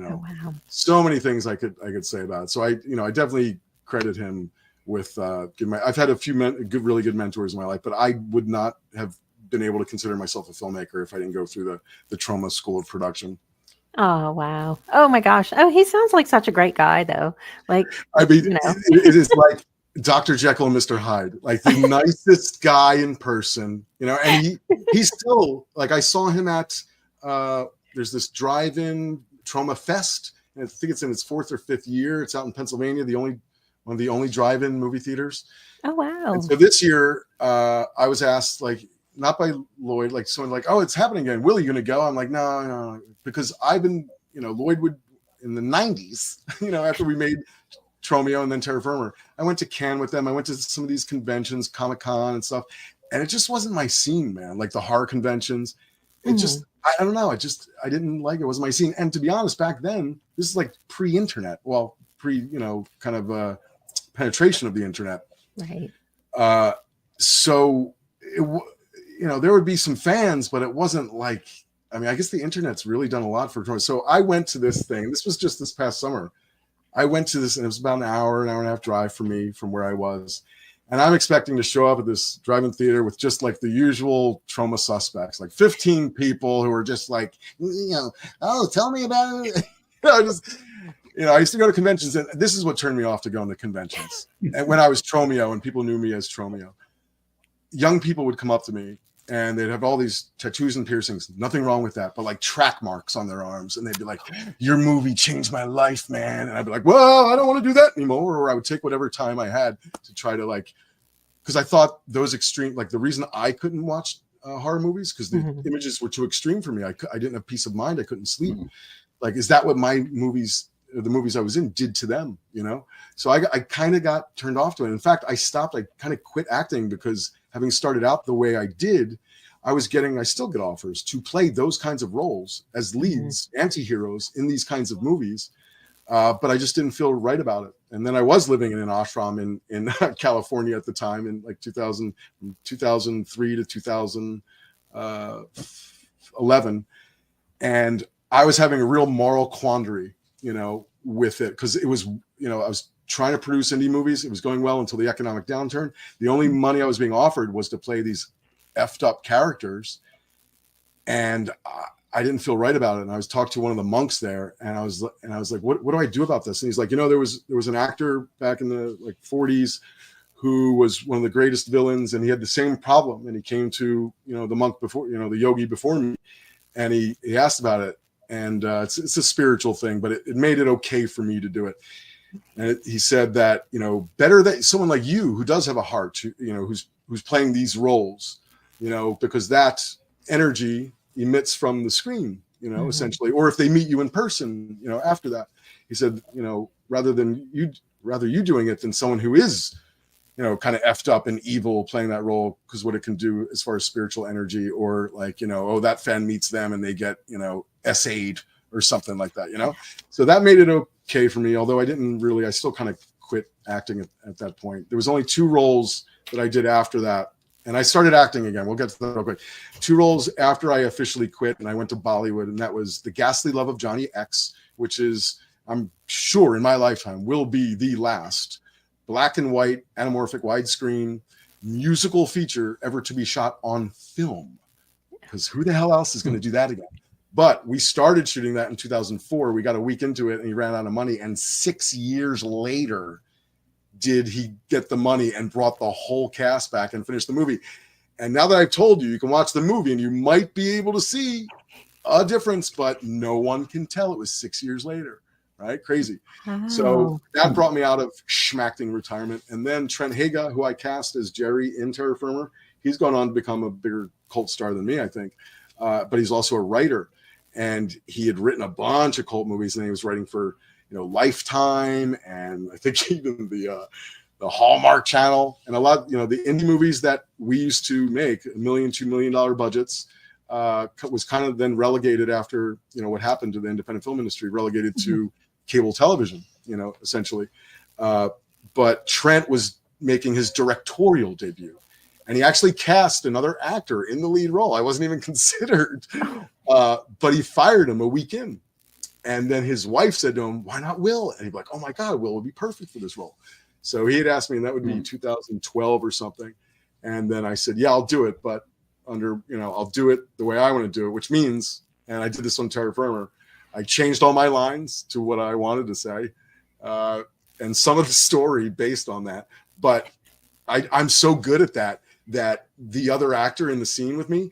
so many things I could say about it. So I definitely credit him with I've had a few really good mentors in my life, but I would not have been able to consider myself a filmmaker if I didn't go through the Troma School of Production. Oh, wow. Oh my gosh. Oh, he sounds like such a great guy though. Like, I mean, it is like Dr. Jekyll and Mr. Hyde, like the nicest guy in person, and he's still, like, I saw him at there's this drive-in Troma Fest, and I think it's in its 4th or 5th year. It's out in Pennsylvania, one of the only drive-in movie theaters. Oh, wow. And so this year, I was asked, like, not by Lloyd, like someone like, oh, it's happening again. Will, you going to go? I'm like, no, because I've been, Lloyd would, in the 90s, after we made Tromeo and then Terra Firma, I went to Cannes with them. I went to some of these conventions, Comic-Con and stuff, and it just wasn't my scene, man. Like the horror conventions, it just, I don't know. I didn't like it. It wasn't my scene. And to be honest, back then, this is like pre-internet. Well, kind of penetration of the internet. Right. So, there would be some fans, but it wasn't like, I mean, I guess the internet's really done a lot for Troma. So I went to this thing. This was just this past summer. I went to this, and it was about an hour and a half drive for me from where I was. And I'm expecting to show up at this drive-in theater with just like the usual Troma suspects, like 15 people who are just like, oh, tell me about it. I used to go to conventions, and this is what turned me off to going to conventions. And when I was Tromeo and people knew me as Tromeo, young people would come up to me and they'd have all these tattoos and piercings. Nothing wrong with that, but like track marks on their arms. And they'd be like, your movie changed my life, man. And I'd be like, well, I don't want to do that anymore. Or I would take whatever time I had to try to, like, because I thought those extreme, like the reason I couldn't watch horror movies, because the images were too extreme for me. I didn't have peace of mind. I couldn't sleep. Like, is that what my movies, the movies I was in, did to them? So I kind of got turned off to it. In fact, I kind of quit acting because having started out the way I did, I still get offers to play those kinds of roles as leads, anti-heroes in these kinds of movies. But I just didn't feel right about it. And then I was living in an ashram in California at the time in like 2003 to 2011. And I was having a real moral quandary, with it, because it was, I was trying to produce indie movies. It was going well until the economic downturn. The only money I was being offered was to play these effed up characters. And I didn't feel right about it. And I was talking to one of the monks there, and I was like, what do I do about this? And he's like, there was an actor back in the like 40s who was one of the greatest villains, and he had the same problem. And he came to, the monk before, the yogi before me, and he asked about it. And it's a spiritual thing, but it made it okay for me to do it. And he said that, better that someone like you, who does have a heart, who's playing these roles, because that energy emits from the screen, essentially, or if they meet you in person, after that. He said, rather you doing it than someone who is, kind of effed up and evil playing that role, because what it can do as far as spiritual energy, or like, that fan meets them and they get, essayed or something like that, So that made it okay for me, although I still kind of quit acting at that point. There was only 2 roles that I did after that. And I started acting again. We'll get to that real quick. 2 roles after I officially quit, and I went to Bollywood, and that was The Ghastly Love of Johnny X, which is, I'm sure in my lifetime, will be the last black and white, anamorphic, widescreen musical feature ever to be shot on film. Because who the hell else is going to do that again? But we started shooting that in 2004. We got a week into it, and he ran out of money. And 6 years later, did he get the money and brought the whole cast back and finished the movie. And now that I've told you, you can watch the movie and you might be able to see a difference, but no one can tell it was 6 years later, right? Crazy. Wow. So that brought me out of schmacting retirement. And then Trent Haga, who I cast as Jerry in Terra Firma, he's gone on to become a bigger cult star than me, I think. But he's also a writer. And he had written a bunch of cult movies, and he was writing for, Lifetime, and I think even the Hallmark Channel, and a lot, the indie movies that we used to make $1 million, $2 million budgets, was kind of then relegated after, what happened to the independent film industry, relegated to cable television, essentially. But Trent was making his directorial debut, and he actually cast another actor in the lead role. I wasn't even considered, but he fired him a week in. And then his wife said to him, "Why not Will?" And he'd be like, "Oh my God, Will would be perfect for this role." So he had asked me, and that would be 2012 or something. And then I said, "Yeah, I'll do it, but I'll do it the way I want to do it," which means, and I did this on Terra Firma, I changed all my lines to what I wanted to say, and some of the story based on that. But I'm so good at that the other actor in the scene with me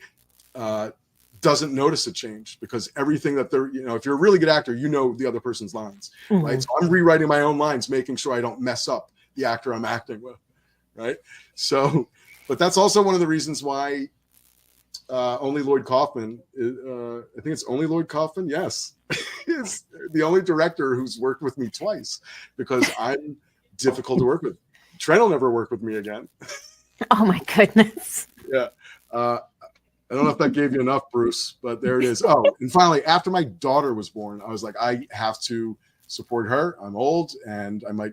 doesn't notice a change, because everything that they're, if you're a really good actor, the other person's lines, right? So I'm rewriting my own lines, making sure I don't mess up the actor I'm acting with, right? So, but that's also one of the reasons why only Lloyd Kaufman, I think it's only Lloyd Kaufman, yes, is the only director who's worked with me twice, because I'm difficult to work with. Trent will never work with me again. Oh my goodness. Yeah. I don't know if that gave you enough, Bruce, but there it is. Oh, and finally, after my daughter was born, I was like, I have to support her. I'm old, and I might,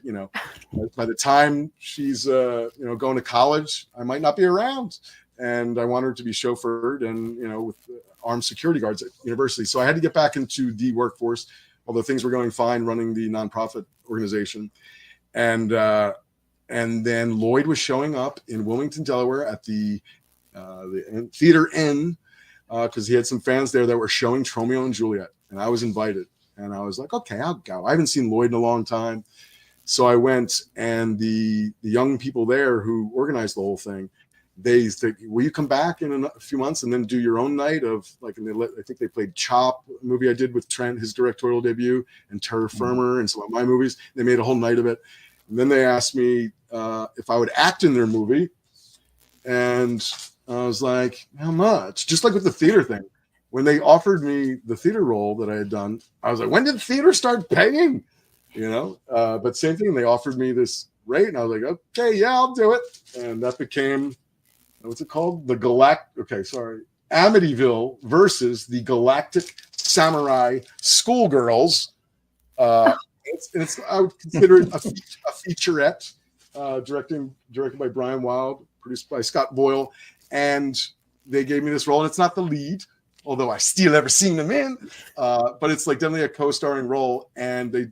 by the time she's, going to college, I might not be around. And I want her to be chauffeured and, with armed security guards at university. So I had to get back into the workforce, although things were going fine running the nonprofit organization. And then Lloyd was showing up in Wilmington, Delaware at the Theater Inn, because he had some fans there that were showing Romeo and Juliet, and I was invited. And I was like, okay, I'll go. I haven't seen Lloyd in a long time. So I went, and the young people there who organized the whole thing, they said, "Will you come back in a few months and then do your own night of I think they played Chop, a movie I did with Trent, his directorial debut, and Terra Firma and some of my movies. They made a whole night of it. And then they asked me if I would act in their movie. And I was like, how much? Just like with the theater thing. When they offered me the theater role that I had done, I was like, when did theater start paying? But same thing. They offered me this rate, and I was like, okay, yeah, I'll do it. And that became, what's it called? Amityville versus the Galactic Samurai Schoolgirls. It's I would consider it a featurette, directed by Brian Wilde, produced by Scott Boyle, and they gave me this role, and it's not the lead, although I still ever seen them in, but it's like definitely a co-starring role, and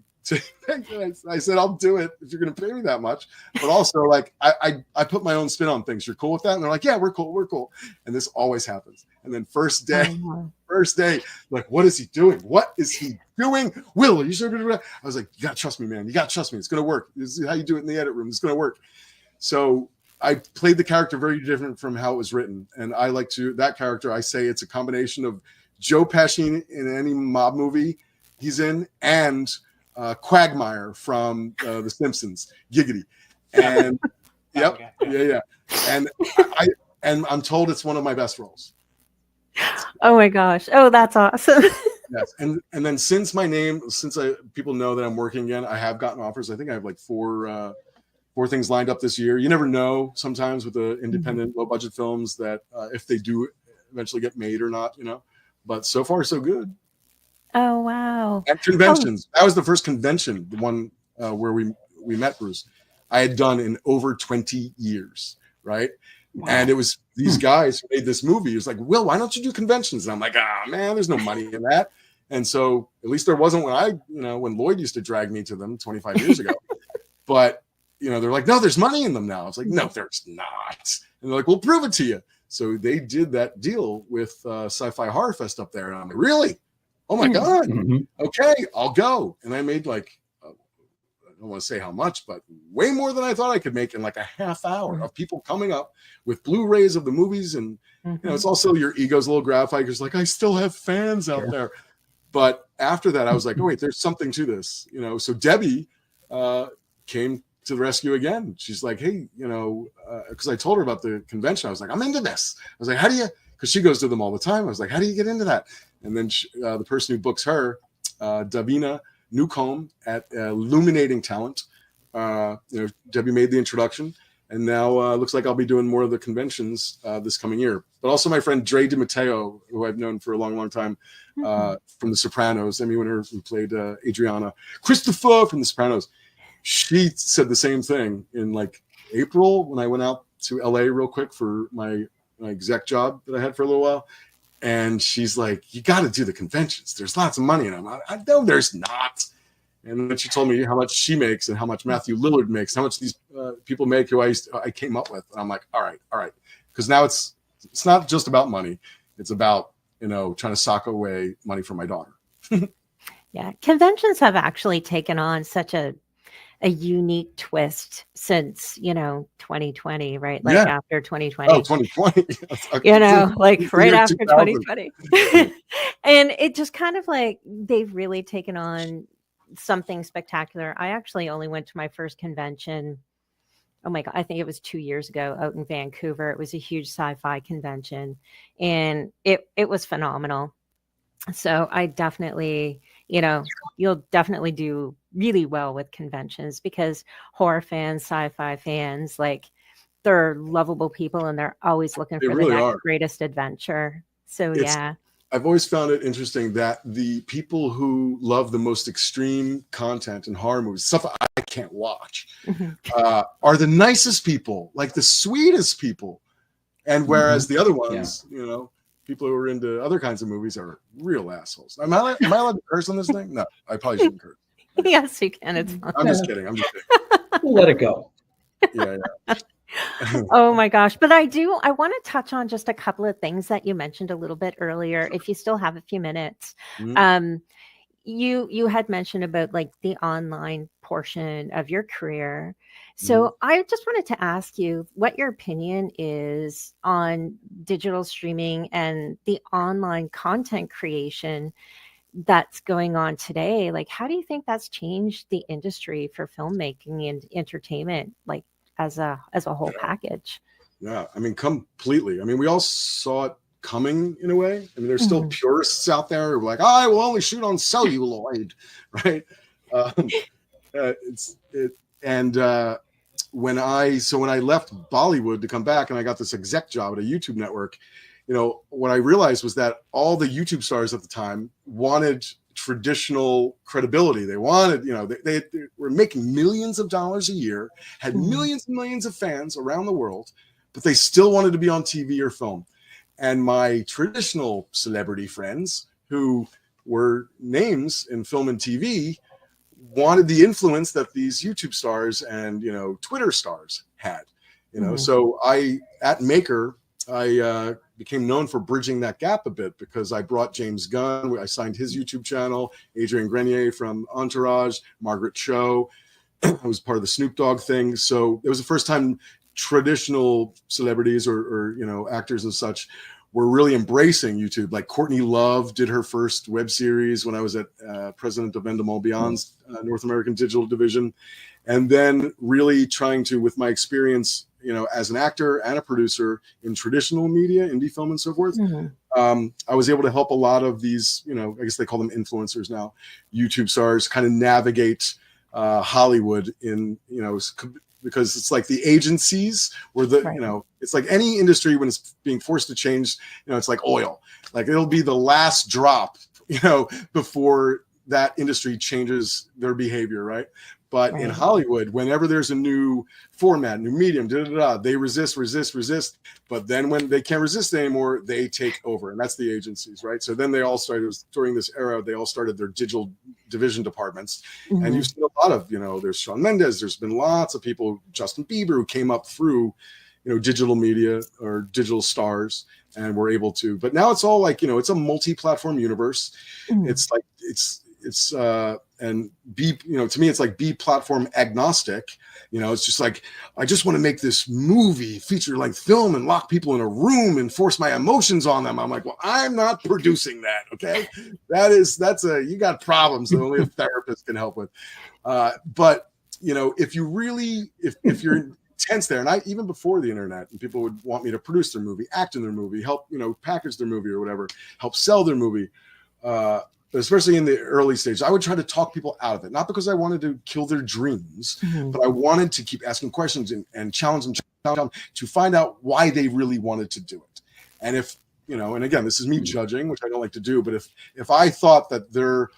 I said, I'll do it if you're going to pay me that much. But also, like, I put my own spin on things. You're cool with that? And they're like, yeah, we're cool. And this always happens. And then first day, like, what is he doing? What is he doing? Will, are you sure? I was like, you got to trust me, man. You got to trust me. It's going to work. This is how you do it in the edit room. It's going to work. So I played the character very different from how it was written. And I like that character, I say it's a combination of Joe Pesci in any mob movie he's in, and Quagmire from The Simpsons, Giggity, and yep, yeah, and I'm told it's one of my best roles. Oh my gosh! Oh, that's awesome. Yes, and then since people know that I'm working again, I have gotten offers. I think I have like four things lined up this year. You never know sometimes with the independent low budget films that if they do eventually get made or not, But so far so good. Oh wow! At conventions, that was the first convention, the one where we met Bruce. I had done in over 20 years, right? Wow. And it was these guys who made this movie. It was like, Will, why don't you do conventions? And I'm like, man, there's no money in that. And so at least there wasn't when Lloyd used to drag me to them 25 years ago. But they're like, no, there's money in them now. It's like, no, there's not. And they're like, we'll prove it to you. So they did that deal with Sci-Fi Horror Fest up there, and I'm like, really? Oh my God. Okay, I'll go. And I made I don't want to say how much, but way more than I thought I could make in like a half hour of people coming up with Blu-rays of the movies. And it's also your ego's a little gratified because like, I still have fans out there. But after that, I was like, oh wait, there's something to this. So Debbie came to the rescue again. She's like, hey, because I told her about the convention. I was like, I'm into this. I was like, how do you, because she goes to them all the time. I was like, how do you get into that? And then the person who books her, Davina, Newcomb at Illuminating Talent. Debbie made the introduction, and now looks like I'll be doing more of the conventions this coming year. But also my friend Dre DiMatteo, who I've known for a long, long time from The Sopranos, Emmy winner, who played Adriana. Christopher from The Sopranos. She said the same thing in like April when I went out to LA real quick for my exec job that I had for a little while. And she's like, you got to do the conventions. There's lots of money in them. I know there's not. And then she told me how much she makes and how much Matthew Lillard makes, how much these people make who I came up with. And I'm like, all right. Because now it's not just about money. It's about, trying to sock away money from my daughter. Yeah. Conventions have actually taken on such a unique twist since 2020, right? Like after 2020. Oh, 2020. Like right after 2020. And it just kind of like they've really taken on something spectacular. I actually only went to my first convention. Oh my God, I think it was 2 years ago out in Vancouver. It was a huge sci-fi convention, and it was phenomenal. So I definitely, you'll definitely do really well with conventions, because horror fans, sci-fi fans, like, they're lovable people and they're always looking for the next greatest adventure. So I've always found it interesting that the people who love the most extreme content in horror movies, stuff I can't watch, are the nicest people, like the sweetest people. And whereas the other ones, people who are into other kinds of movies are real assholes. Am I allowed to curse on this thing? No, I probably shouldn't curse. Yes, you can. It's fine. I'm just kidding. We'll let it go. Yeah. Oh my gosh. But I want to touch on just a couple of things that you mentioned a little bit earlier, if you still have a few minutes. You had mentioned about like the online portion of your career. So I just wanted to ask you what your opinion is on digital streaming and the online content creation that's going on today. Like, how do you think that's changed the industry for filmmaking and entertainment, like as a whole package? Yeah, I mean, completely. I mean, we all saw it coming in a way. I mean, there's still purists out there who are like, I will only shoot on celluloid, right? When I left Bollywood to come back and I got this exec job at a YouTube network, what I realized was that all the YouTube stars at the time wanted traditional credibility. They wanted, they were making millions of dollars a year, had millions and millions of fans around the world, but they still wanted to be on TV or film. And my traditional celebrity friends, who were names in film and TV, wanted the influence that these YouTube stars and Twitter stars had. So at Maker, I became known for bridging that gap a bit, because I brought James Gunn. I signed his YouTube channel, Adrian Grenier from Entourage, Margaret Cho. I was part of the Snoop Dogg thing. So it was the first time traditional celebrities or actors and such were really embracing YouTube. Like Courtney Love did her first web series when I was at president of Endemol Beyond's North American digital division. And then really trying to, with my experience, as an actor and a producer in traditional media, indie film and so forth, I was able to help a lot of these, I guess they call them influencers now, YouTube stars, kind of navigate Hollywood in, because it's like the agencies were it's like any industry when it's being forced to change, it's like oil. Like it'll be the last drop, before that industry changes their behavior, right? But in Hollywood, whenever there's a new format, new medium, they resist. But then when they can't resist anymore, they take over. And that's the agencies, right? So then they all started, during this era, they all started their digital division departments. And you've seen a lot of, there's Shawn Mendes, there's been lots of people, Justin Bieber, who came up through, digital media or digital stars and were able to. But now it's all like, it's a multi-platform universe. It's like, and be, to me, it's like be platform agnostic. It's just like, I just want to make this movie, feature length film, and lock people in a room and force my emotions on them. I'm like, well, I'm not producing that. Okay. You got problems that only a therapist can help with. But if you really, if you're intense there, and even before the internet, and people would want me to produce their movie, act in their movie, help, package their movie or whatever, help sell their movie. but especially in the early stages, I would try to talk people out of it, not because I wanted to kill their dreams, but I wanted to keep asking questions and challenge them to find out why they really wanted to do it. And if, and again, this is me judging, which I don't like to do, but if I thought that they're,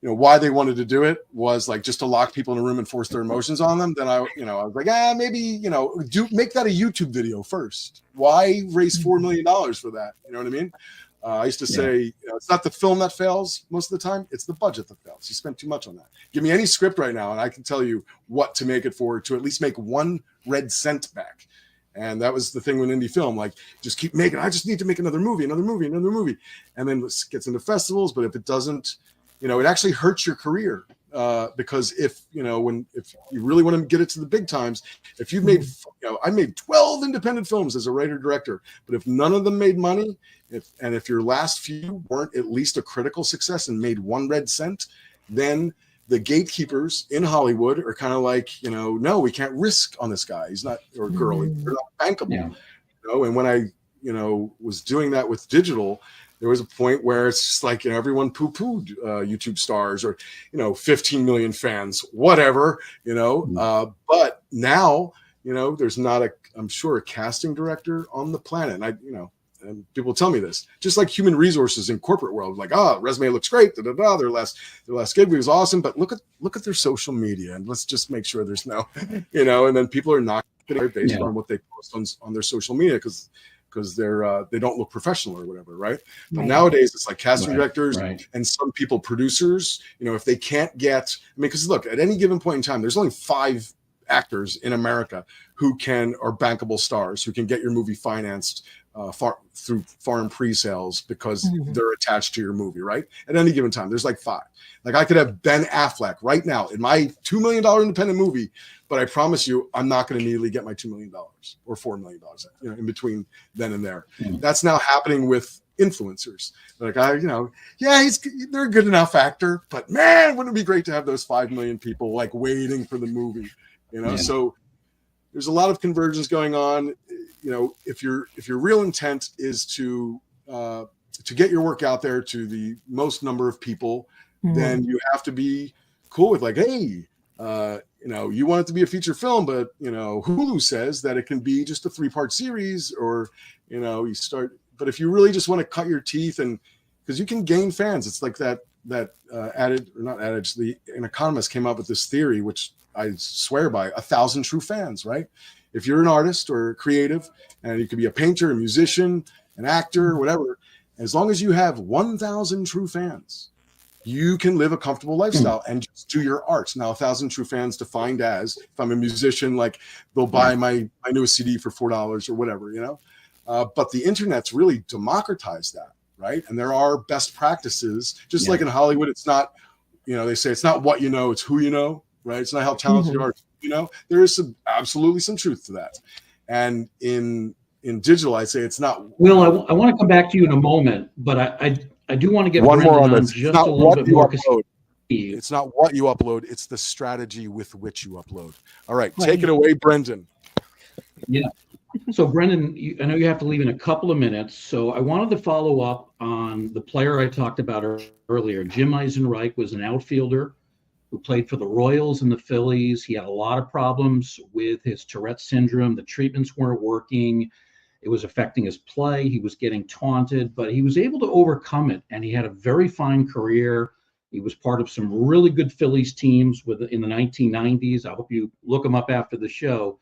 why they wanted to do it was like just to lock people in a room and force their emotions on them, then I was like, maybe, make that a YouTube video first. Why raise $4 million for that? You know what I mean? I used to say, it's not the film that fails most of the time, it's the budget that fails. You spend too much on that. Give me any script right now, and I can tell you what to make it for to at least make 1 red cent back. And that was the thing with indie film, like just keep making, I just need to make another movie. And then it gets into festivals, but if it doesn't, it actually hurts your career because if you really want to get it to the big times, if you've made, I made 12 independent films as a writer director, but if none of them made money, if your last few weren't at least a critical success and made 1 red cent, then the gatekeepers in Hollywood are kind of like, no, we can't risk on this guy. He's not, or girl, they're not bankable. And when I, was doing that with digital, there was a point where it's just like, everyone poo-pooed YouTube stars or, 15 million fans, whatever, but now, there's not I'm sure a casting director on the planet. And and people tell me this, just like human resources in corporate world, like, resume looks great. Their last gig was awesome, but look at their social media and let's just make sure there's no, and then people are not getting based on what they post on their social media because they don't look professional or whatever, right? But nowadays it's like casting directors and some people producers, if they can't get, because look, at any given point in time, there's only 5 actors in America who are bankable stars, who can get your movie financed through foreign pre-sales because they're attached to your movie, right? At any given time, there's like 5. Like I could have Ben Affleck right now in my $2 million independent movie, but I promise you, I'm not going to immediately get my $2 million or $4 million, in between then and there. That's now happening with influencers. Like they're a good enough actor, but man, wouldn't it be great to have those 5 million people like waiting for the movie, So there's a lot of convergence going on. If your real intent is to get your work out there to the most number of people, then you have to be cool with like, hey, you want it to be a feature film, but Hulu says that it can be just a 3-part series, or you start. But if you really just want to cut your teeth, and because you can gain fans, it's like that an economist came up with this theory, which I swear by, 1,000 true fans, right? If you're an artist or creative, and you could be a painter, a musician, an actor, or whatever, as long as you have 1,000 true fans, you can live a comfortable lifestyle and just do your art. Now, 1,000 true fans defined as, if I'm a musician, like they'll buy my newest CD for $4 or whatever, But the internet's really democratized that, right? And there are best practices, just like in Hollywood. It's not, they say it's not what you know, it's who you know, right? It's not how talented you are, There is absolutely some truth to that. And in digital, I'd say it's not. Will, I want to come back to you in a moment, but I do want to get one more on this. Just a little bit more. It's not what you upload; it's the strategy with which you upload. All right, take it away, Brendon. Yeah. So, Brendon, I know you have to leave in a couple of minutes. So, I wanted to follow up on the player I talked about earlier. Jim Eisenreich was an outfielder who played for the Royals and the Phillies. He had a lot of problems with his Tourette syndrome. The treatments weren't working. It was affecting his play. He was getting taunted, but he was able to overcome it, and he had a very fine career. He was part of some really good Phillies teams in the 1990s. I hope you look him up after the show.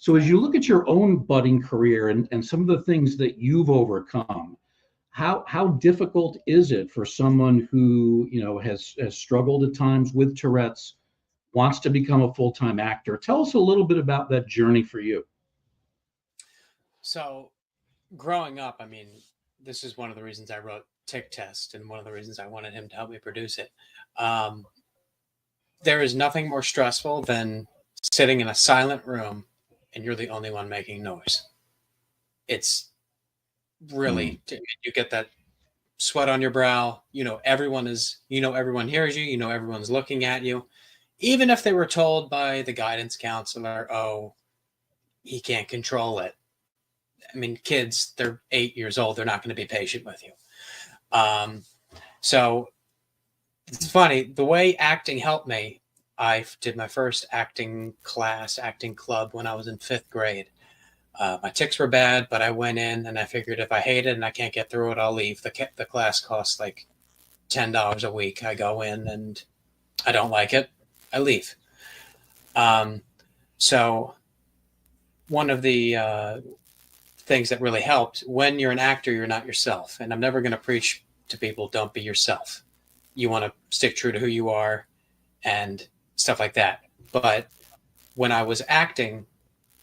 So as you look at your own budding career and some of the things that you've overcome, how difficult is it for someone who has struggled at times with Tourette's, wants to become a full-time actor? Tell us a little bit about that journey for you. So growing up, this is one of the reasons I wrote Tick Test and one of the reasons I wanted him to help me produce it. There is nothing more stressful than sitting in a silent room and you're the only one making noise. It's really, you get that sweat on your brow. Everyone hears you, everyone's looking at you. Even if they were told by the guidance counselor, oh, he can't control it. Kids, they're 8 years old. They're not going to be patient with you. So It's funny, the way acting helped me. I did my first acting club when I was in 5th grade. My tics were bad, but I went in and I figured if I hate it and I can't get through it, I'll leave. The class costs like $10 a week. I go in and I don't like it, I leave. So one of the things that really helped, when you're an actor, you're not yourself. And I'm never going to preach to people, don't be yourself. You want to stick true to who you are and stuff like that. But when I was acting,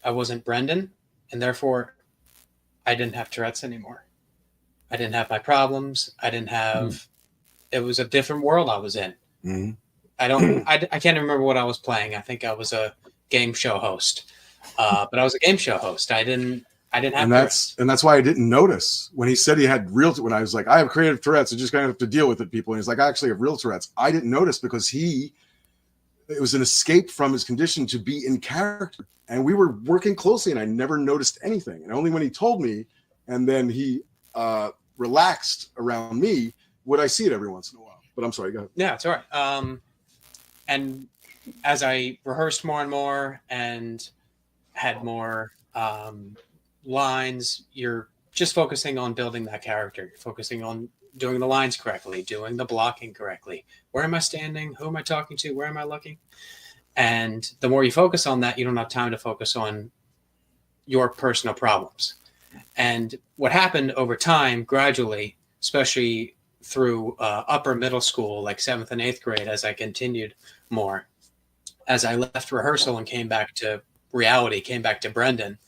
I wasn't Brendon, and therefore I didn't have Tourette's anymore. I didn't have my problems. I didn't have, it was a different world I was in. Mm-hmm. I can't remember what I was playing. I think I was a game show host, but I was a game show host. I didn't have Tourette's. And that's why I didn't notice when he said he had when I was like, I have creative Tourette's, I just kind of have to deal with it, people. And he's like, I actually have real Tourette's. I didn't notice because it was an escape from his condition to be in character. And we were working closely and I never noticed anything. And only when he told me, and then he relaxed around me, would I see it every once in a while. But I'm sorry, go ahead. Yeah, it's all right. And as I rehearsed more and more and had more lines, you're just focusing on building that character. You're focusing on doing the lines correctly, doing the blocking correctly. Where am I standing? Who am I talking to? Where am I looking? And the more you focus on that, you don't have time to focus on your personal problems. And what happened over time, gradually, especially through upper middle school, like 7th and 8th grade, as I continued more, as I left rehearsal and came back to reality, came back to Brendon,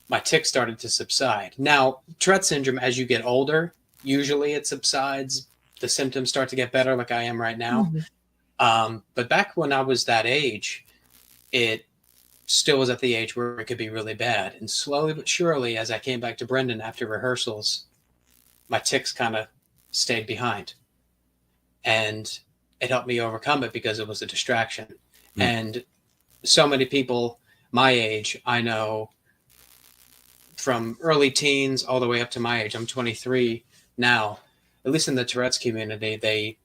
my tics started to subside. Now, Tourette's syndrome, as you get older, usually it subsides. The symptoms start to get better, like I am right now. Mm-hmm. But back when I was that age, it still was at the age where it could be really bad. And slowly but surely, as I came back to Brendon after rehearsals, my tics kind of stayed behind. And it helped me overcome it because it was a distraction. Mm-hmm. And so many people my age, I know, from early teens all the way up to my age, I'm 23 now, at least in the Tourette's community, they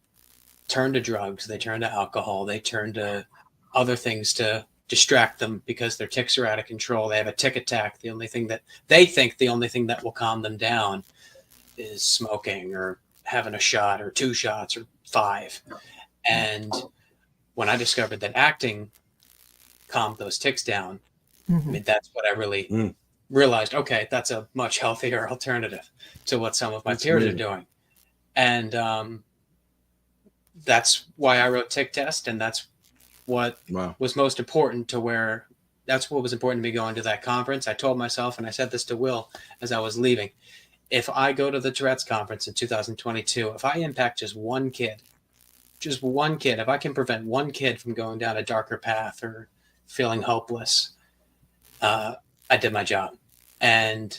turn to drugs, they turn to alcohol, they turn to other things to distract them because their tics are out of control. They have a tic attack. The only thing that will calm them down is smoking or having a shot or 2 shots or 5. And when I discovered that acting calmed those tics down, mm-hmm. I mean, that's what I really realized. Okay, that's a much healthier alternative to what some of my peers are doing. And that's why I wrote Tic Test. And that's what was most important that's what was important to me going to that conference. I told myself, and I said this to Will as I was leaving, if I go to the Tourette's conference in 2022, if I impact just one kid, if I can prevent one kid from going down a darker path or feeling hopeless, I did my job. And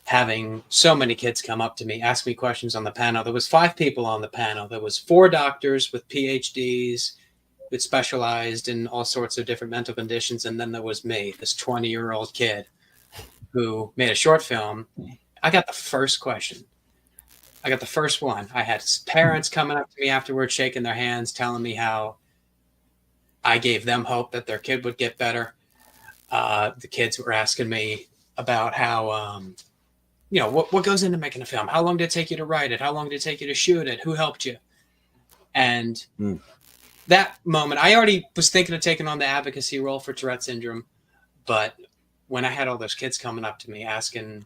having so many kids come up to me, ask me questions on the panel. There was 5 people on the panel. There was 4 doctors with PhDs that specialized in all sorts of different mental conditions. And then there was me, this 20-year-old kid who made a short film. I got the first question. I got the first one. I had parents coming up to me afterwards, shaking their hands, telling me how I gave them hope that their kid would get better. The kids were asking me about how, what goes into making a film? How long did it take you to write it? How long did it take you to shoot it? Who helped you? And that moment, I already was thinking of taking on the advocacy role for Tourette syndrome. But when I had all those kids coming up to me asking,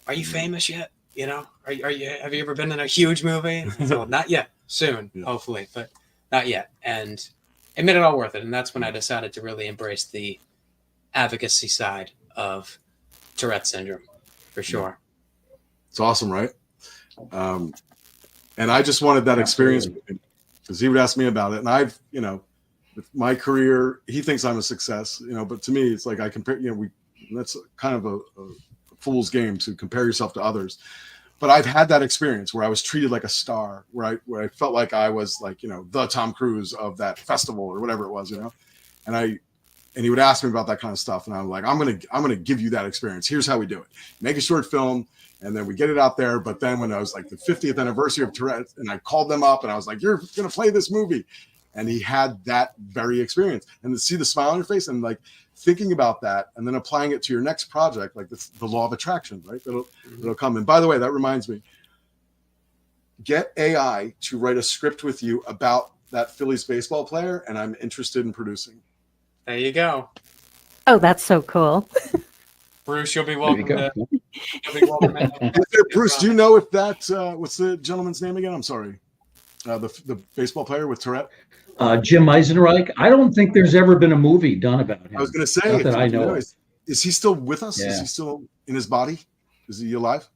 are you famous yet? Have you ever been in a huge movie? So, not yet. Soon, hopefully, but not yet. And it made it all worth it. And that's when I decided to really embrace the advocacy side of Tourette syndrome, for sure. It's awesome, right? And I just wanted that experience because he would ask me about it. And I've, with my career, he thinks I'm a success, but to me, it's like I compare, that's kind of a fool's game to compare yourself to others. But I've had that experience where I was treated like a star, where I felt like I was like, the Tom Cruise of that festival or whatever it was, and he would ask me about that kind of stuff. And I'm like, I'm going to give you that experience. Here's how we do it. Make a short film, And then we get it out there. But then when I was like the 50th anniversary of Tourette, and I called them up and I was like, you're going to play this movie. And he had that very experience. And to see the smile on your face and like thinking about that and then applying it to your next project, like the law of attraction, right? That'll come. And by the way, that reminds me, get AI to write a script with you about that Phillies baseball player. And I'm interested in producing. There you go. Oh, that's so cool. Bruce, you'll be welcome. You'll be welcome. Bruce, do you know if that, what's the gentleman's name again? I'm sorry. The baseball player with Tourette? Jim Eisenreich. I don't think there's ever been a movie done about him. I was going to say, not that I know. Is he still with us? Yeah. Is he still in his body? Is he alive?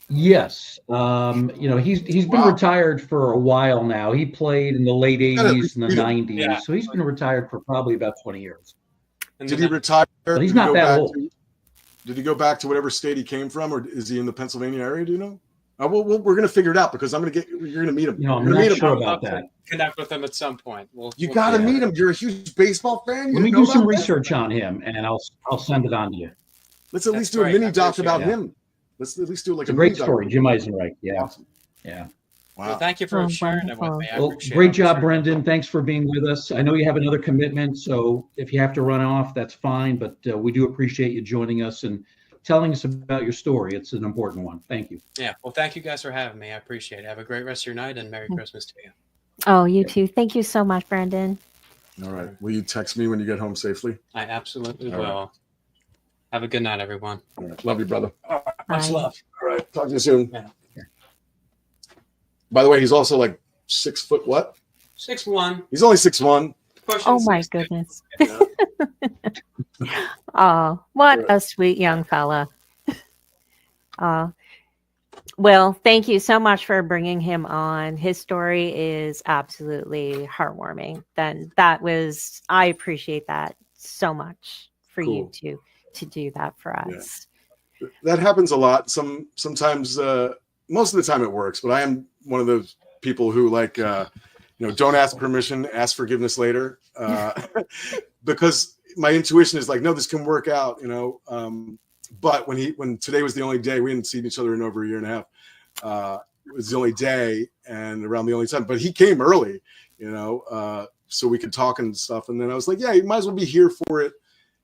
Yes. He's been retired for a while now. He played in the late 80s and the 90s. Yeah. So he's been retired for probably about 20 years. Did he retire? But he's not that old. Did he go back to whatever state he came from, or is he in the Pennsylvania area? Do you know? We're going to figure it out because you're going to meet him. I'm not sure about that. Connect with him at some point. You got to meet him. You're a huge baseball fan. Let me do some research on him, and I'll send it on to you. Let's at least do a mini doc about him. Let's at least do like a great story. Jim Eisenreich. Yeah. Awesome. Yeah. Wow. Well, thank you for sharing it with me. Well, great job, Brendon. Thanks for being with us. I know you have another commitment, so if you have to run off, that's fine. But we do appreciate you joining us and telling us about your story. It's an important one. Thank you. Yeah. Well, thank you guys for having me. I appreciate it. Have a great rest of your night and Merry Christmas to you. Oh, you too. Thank you so much, Brendon. All right. Will you text me when you get home safely? I absolutely will. Right. Have a good night, everyone. All right. Love you, brother. Much love. All right. Talk to you soon. Yeah. By the way, he's also like 6 foot what? 6'1". He's only 6'1". Oh my goodness. Oh, what a sweet young fella. Well, thank you so much for bringing him on. His story is absolutely heartwarming. I appreciate that so much for you to do that for us. Yeah. That happens a lot. Sometimes most of the time it works, but I am one of those people who don't ask permission, ask forgiveness later, because my intuition is like, no, this can work out, But when today was the only day, we hadn't seen each other in over a year and a half. It was the only day and around the only time, but he came early, so we could talk and stuff. And then I was like, yeah, you might as well be here for it,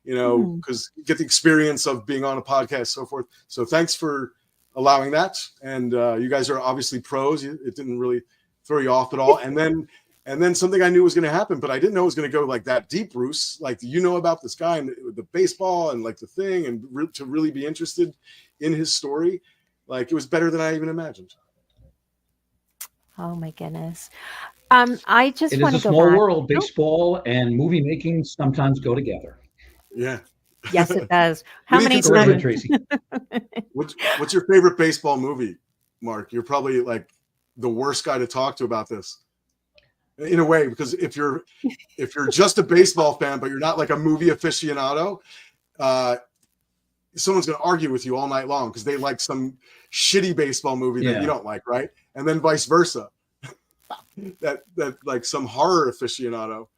because you get the experience of being on a podcast, so forth. So thanks for allowing that. And you guys are obviously pros. It didn't really throw you off at all. And then something I knew was going to happen, but I didn't know it was going to go like that deep, Bruce. Like, about this guy and the baseball and like the thing, and to really be interested in his story. Like, it was better than I even imagined. Oh my goodness. I just want to go back. It is a small world. Baseball and movie making sometimes go together. Yeah. Yes, it does. How many times, Tracy? What's your favorite baseball movie, Mark? You're probably like the worst guy to talk to about this. In a way, because if you're just a baseball fan, but you're not like a movie aficionado, someone's going to argue with you all night long because they like some shitty baseball movie that you don't like, right? And then vice versa. that like some horror aficionado.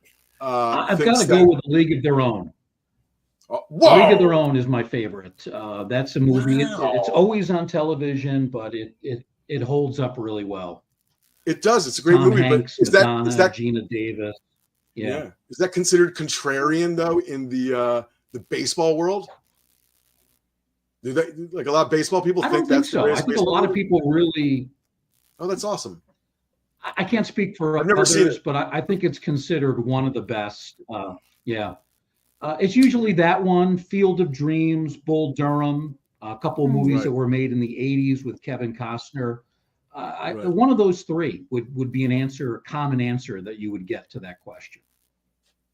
I've got to go with League of Their Own. League of Their Own is my favorite. That's a movie. Wow. It's always on television, but it holds up really well. It does. It's a great movie. Hanks, but is that Gina Davis? Yeah. Is that considered contrarian though in the baseball world? Like a lot of baseball people think that's so. I think a lot of people really. Oh, that's awesome. I can't speak for others, but I think it's considered one of the best. It's usually that one, Field of Dreams, Bull Durham, a couple of movies that were made in the 80s with Kevin Costner. One of those three would be a common answer that you would get to that question.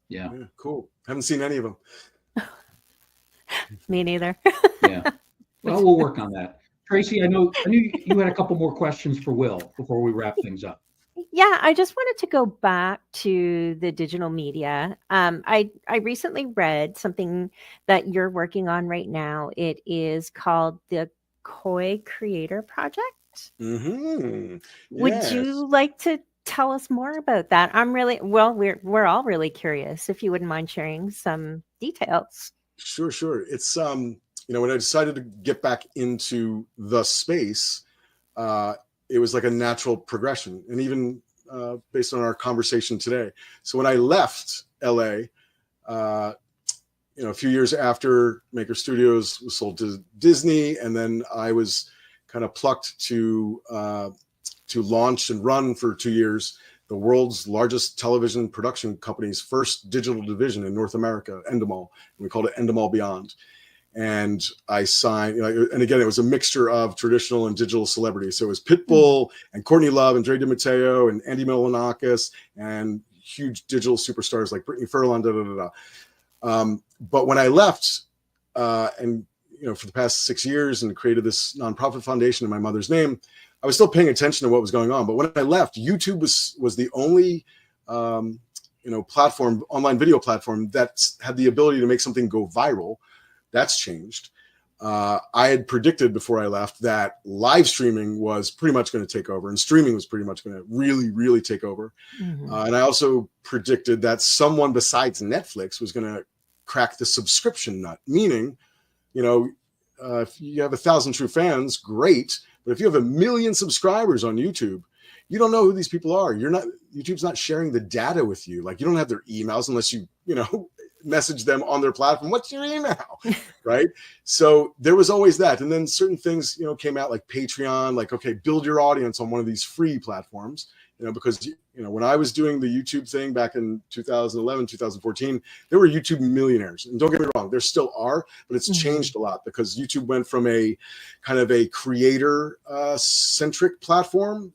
Yeah, cool. Haven't seen any of them. Me neither. Yeah. Well, we'll work on that. Tracy, I knew you had a couple more questions for Will before we wrap things up. Yeah, I just wanted to go back to the digital media. I recently read something that you're working on right now. It is called the Koi Creator Project. Mm-hmm. Yes. Would you like to tell us more about that? We're all really curious. If you wouldn't mind sharing some details. Sure. It's when I decided to get back into the space, it was like a natural progression, and even based on our conversation today. So when I left LA, a few years after Maker Studios was sold to Disney, and then I was kind of plucked to launch and run for 2 years the world's largest television production company's first digital division in North America, Endemol, and we called it Endemol Beyond. And I signed, and again, it was a mixture of traditional and digital celebrities. So it was Pitbull and Courtney Love and Dre DiMatteo and Andy Milonakis and huge digital superstars like Brittany Furlan, but when I left, and for the past 6 years and created this nonprofit foundation in my mother's name, I was still paying attention to what was going on. But when I left, YouTube was the only platform, online video platform, that had the ability to make something go viral. That's changed. I had predicted before I left that live streaming was pretty much going to take over, and streaming was pretty much going to really, really take over. Mm-hmm. And I also predicted that someone besides Netflix was going to crack the subscription nut, meaning, if you have 1,000 true fans, great. But if you have 1 million subscribers on YouTube, you don't know who these people are. YouTube's not sharing the data with you. Like, you don't have their emails unless you message them on their platform. What's your email? Right? So there was always that. And then certain things, came out like Patreon, like, okay, build your audience on one of these free platforms, because, when I was doing the YouTube thing back in 2011, 2014, there were YouTube millionaires. And don't get me wrong, there still are, but it's changed a lot because YouTube went from a kind of a creator centric platform,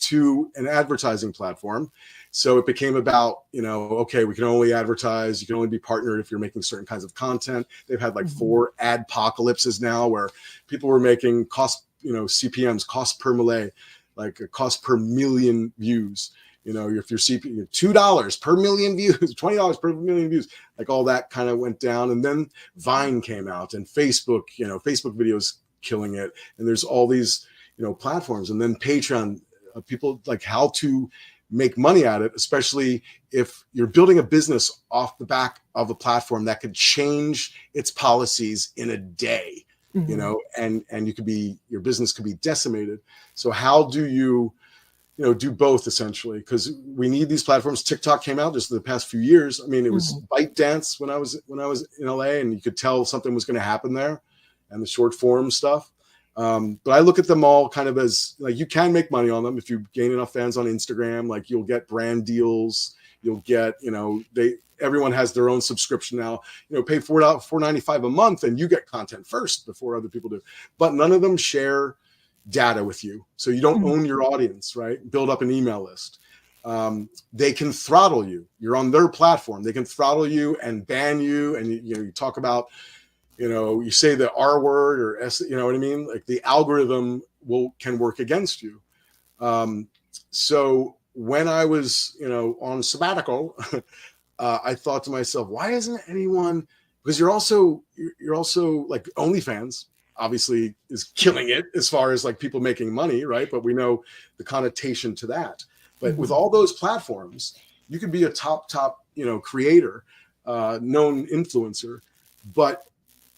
to an advertising platform. So it became about, okay, we can only advertise. You can only be partnered if you're making certain kinds of content. They've had like 4 adpocalypses now where people were making CPMs, cost per mille, like a cost per million views. If you're CPM, $2 per million views, $20 per million views, like all that kind of went down. And then Vine came out, and Facebook, Facebook videos killing it. And there's all these, platforms, and then Patreon, people like how to make money at it, especially if you're building a business off the back of a platform that could change its policies in a day, and your business could be decimated. So how do you, do both essentially? Because we need these platforms. TikTok came out just in the past few years. I mean, it was ByteDance when I was in LA, and you could tell something was going to happen there, and the short form stuff. But I look at them all kind of as like, you can make money on them if you gain enough fans on Instagram. Like, you'll get brand deals, you'll get, everyone has their own subscription now. Pay $4.95 a month and you get content first before other people do. But none of them share data with you, so you don't own your audience, right? Build up an email list. They can throttle you. You're on their platform. They can throttle you and ban you, and you talk about. You say the R word or S, you know what I mean? Like, the algorithm can work against you. So when I was, on sabbatical, I thought to myself, why isn't anyone, because you're also like OnlyFans obviously is killing it as far as like people making money, right? But we know the connotation to that. But with all those platforms, you could be a top, creator, known influencer, but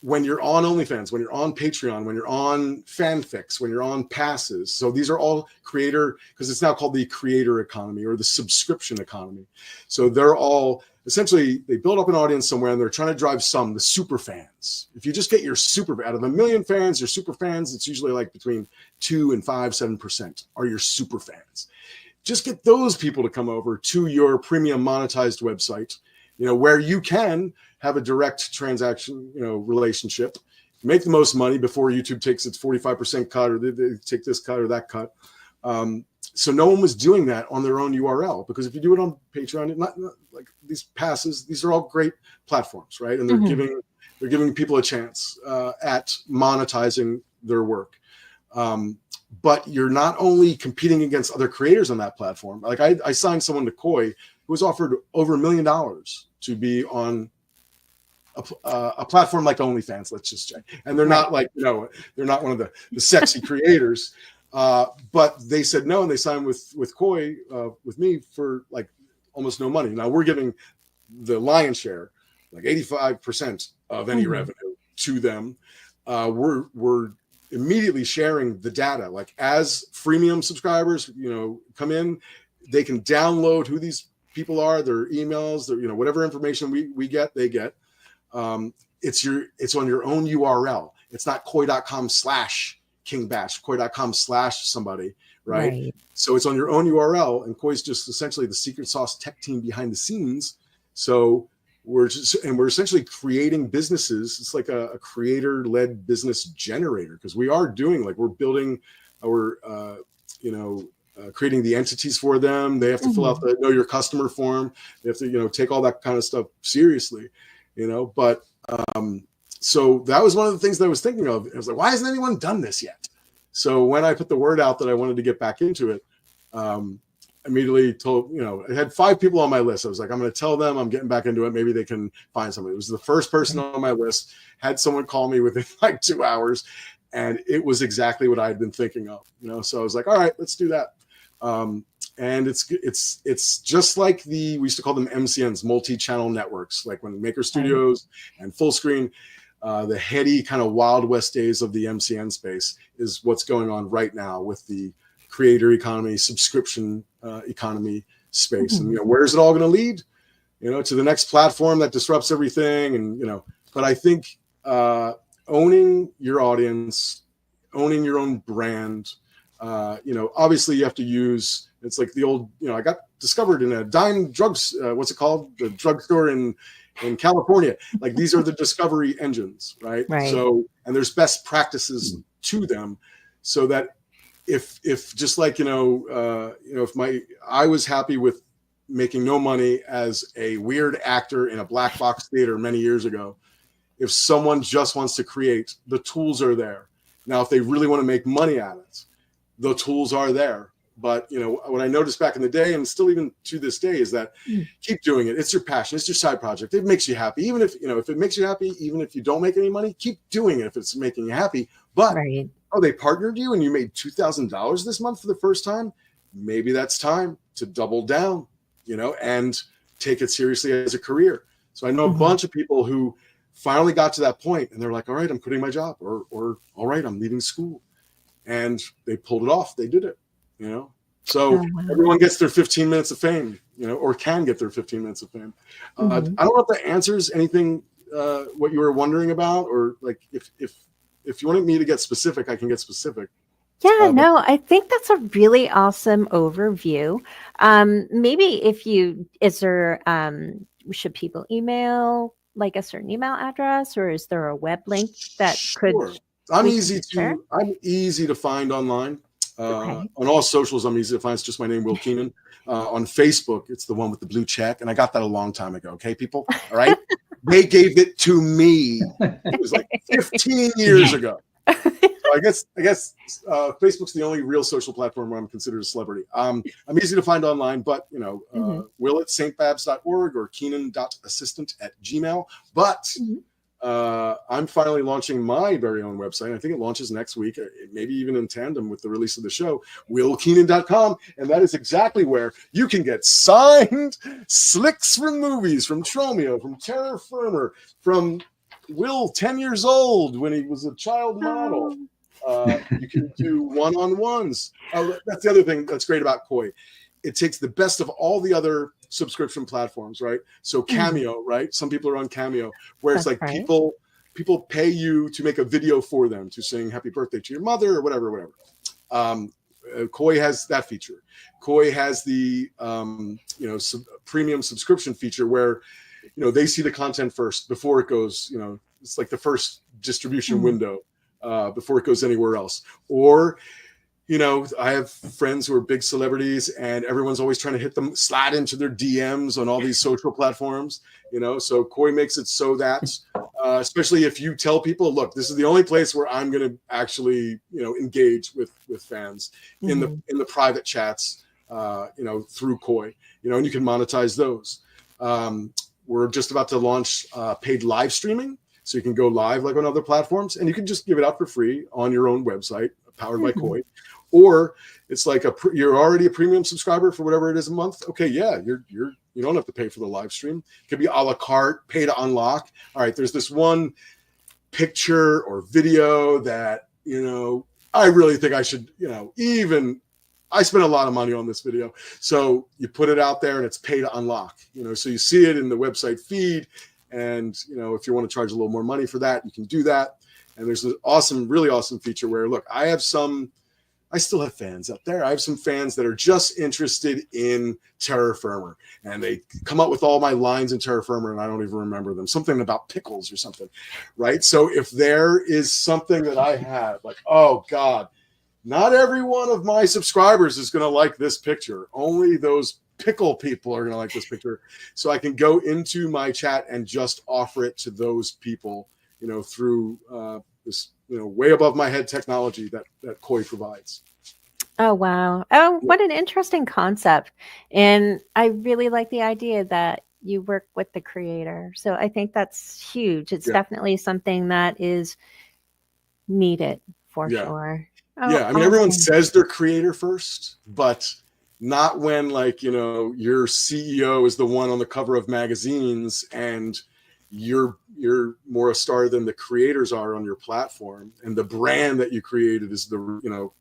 when you're on OnlyFans, when you're on Patreon, when you're on Fanfics, when you're on passes. So these are all creator, because it's now called the creator economy or the subscription economy. So they're all essentially, they build up an audience somewhere, and they're trying to drive the super fans. If you just get your out of 1 million fans, your super fans, it's usually like between 2 and 7% are your super fans. Just get those people to come over to your premium monetized website, where you can have a direct transaction, relationship, make the most money before YouTube takes its 45% cut, or they take this cut or that cut. So no one was doing that on their own URL, because if you do it on Patreon, not like these passes, these are all great platforms, right? And they're giving people a chance at monetizing their work. But you're not only competing against other creators on that platform. Like, I signed someone to Koi who was offered over $1 million to be on a platform like OnlyFans, let's just say. And they're not like, they're not one of the sexy creators. But they said no, and they signed with Koi, with me, for like almost no money. Now we're giving the lion's share, like 85% of any revenue to them, we're immediately sharing the data. Like as freemium subscribers, come in, they can download who these people are, their emails, their, whatever information we get, they get. It's on your own URL. It's not koi.com/KingBatch, koi.com/somebody, right? So it's on your own URL, and Koi's just essentially the secret sauce tech team behind the scenes. So we're essentially creating businesses. It's like a creator-led business generator, because we are doing, like, we're building our, creating the entities for them. They have to fill out the know your customer form. They have to, take all that kind of stuff seriously, but, so that was one of the things that I was thinking of. I was like, why hasn't anyone done this yet? So when I put the word out that I wanted to get back into it, immediately told, I had 5 people on my list. I was like, I'm going to tell them I'm getting back into it. Maybe they can find somebody. It was the first person on my list. Had someone call me within like 2 hours, and it was exactly what I had been thinking of, So I was like, all right, let's do that. And it's just like we used to call them MCNs, multi-channel networks, like when Maker Studios and Full Screen, the heady kind of Wild West days of the MCN space is what's going on right now with the creator economy, subscription economy space. And, where's it all going to lead? To the next platform that disrupts everything. And, but I think owning your audience, owning your own brand, obviously you have to use, it's like the old, I got discovered in a dime drugs, what's it called? The drugstore in California. Like, these are the discovery engines, right? So, and there's best practices to them, so that if just like, if I was happy with making no money as a weird actor in a black box theater many years ago, if someone just wants to create, the tools are there. Now, if they really want to make money at it, the tools are there. But, what I noticed back in the day, and still even to this day, is that keep doing it. It's your passion. It's your side project. It makes you happy. Even if, if it makes you happy, even if you don't make any money, keep doing it if it's making you happy. But, they partnered you and you made $2,000 this month for the first time. Maybe that's time to double down, and take it seriously as a career. So I know a bunch of people who finally got to that point, and they're like, all right, I'm quitting my job, or all right, I'm leaving school. And they pulled it off. They did it, So everyone gets their 15 minutes of fame, or can get their 15 minutes of fame. I don't know if that answers anything, what you were wondering about, or like if you wanted me to get specific, I can get specific. Yeah, no, I think that's a really awesome overview. Maybe should people email like a certain email address, or is there a web link that could? I'm easy to find online. On all socials, I'm easy to find. It's just my name, Will Keenan. On Facebook, it's the one with the blue check, and I got that a long time ago. Okay, people, all right? They gave it to me. It was like 15 years ago. So I guess Facebook's the only real social platform where I'm considered a celebrity. I'm easy to find online, but will@stbabs.org or keenan.assistant@gmail. But I'm finally launching my very own website. I think it launches next week, maybe even in tandem with the release of the show, willkeenan.com. And that is exactly where you can get signed slicks from movies, from Troma, from Terra Firma, from Will 10 years old when he was a child model. You can do one-on-ones. That's the other thing that's great about Koi. It takes the best of all the other subscription platforms, right? So Cameo, right? Some people are on Cameo, where it's like people pay you to make a video for them, to sing happy birthday to your mother or whatever. Koi has that feature. Koi has the premium subscription feature where they see the content first before it goes, it's like the first distribution window before it goes anywhere else. Or I have friends who are big celebrities, and everyone's always trying to hit them, slide into their DMs on all these social platforms, so Koi makes it so that, especially if you tell people, look, this is the only place where I'm going to actually, engage with fans in the private chats, through Koi, and you can monetize those. We're just about to launch paid live streaming. So you can go live like on other platforms, and you can just give it out for free on your own website, powered by Koi. Or it's like you're already a premium subscriber for whatever it is a month. Okay, yeah, you don't have to pay for the live stream. It could be a la carte, pay to unlock. All right, there's this one picture or video that, I really think I should, I spent a lot of money on this video. So you put it out there and it's pay to unlock, so you see it in the website feed. And, if you want to charge a little more money for that, you can do that. And there's an awesome, really awesome feature where, look, I still have fans out there. I have some fans that are just interested in Terra Firma, and they come up with all my lines in Terra Firma and I don't even remember them. Something about pickles or something, right? So if there is something that I have, like, oh God, not every one of my subscribers is going to like this picture. Only those pickle people are going to like this picture. So I can go into my chat and just offer it to those people, through this, way above my head technology that Koi provides. Oh, wow. Oh, what an interesting concept. And I really like the idea that you work with the creator. So I think that's huge. It's definitely something that is needed for sure. Oh, yeah. I mean, everyone says they're creator first, but not when, like, your CEO is the one on the cover of magazines and you're more a star than the creators are on your platform, and the brand that you created is the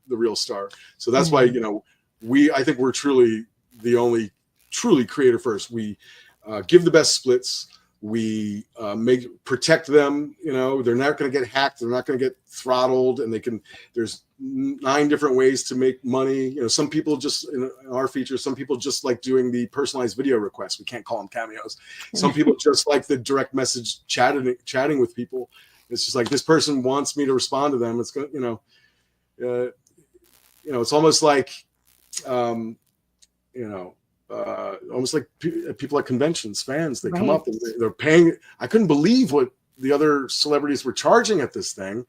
real star. So that's why, I think we're truly the only truly creator first. We give the best splits. We protect them. They're not going to get hacked. They're not going to get throttled, and there's 9 different ways to make money. Some people just, in our feature, some people just like doing the personalized video requests. We can't call them cameos. Some people just like the direct message chatting with people. It's just like, this person wants me to respond to them. It's going to, it's almost like, almost like people at conventions, fans, they come up and they're paying. I couldn't believe what the other celebrities were charging at this thing.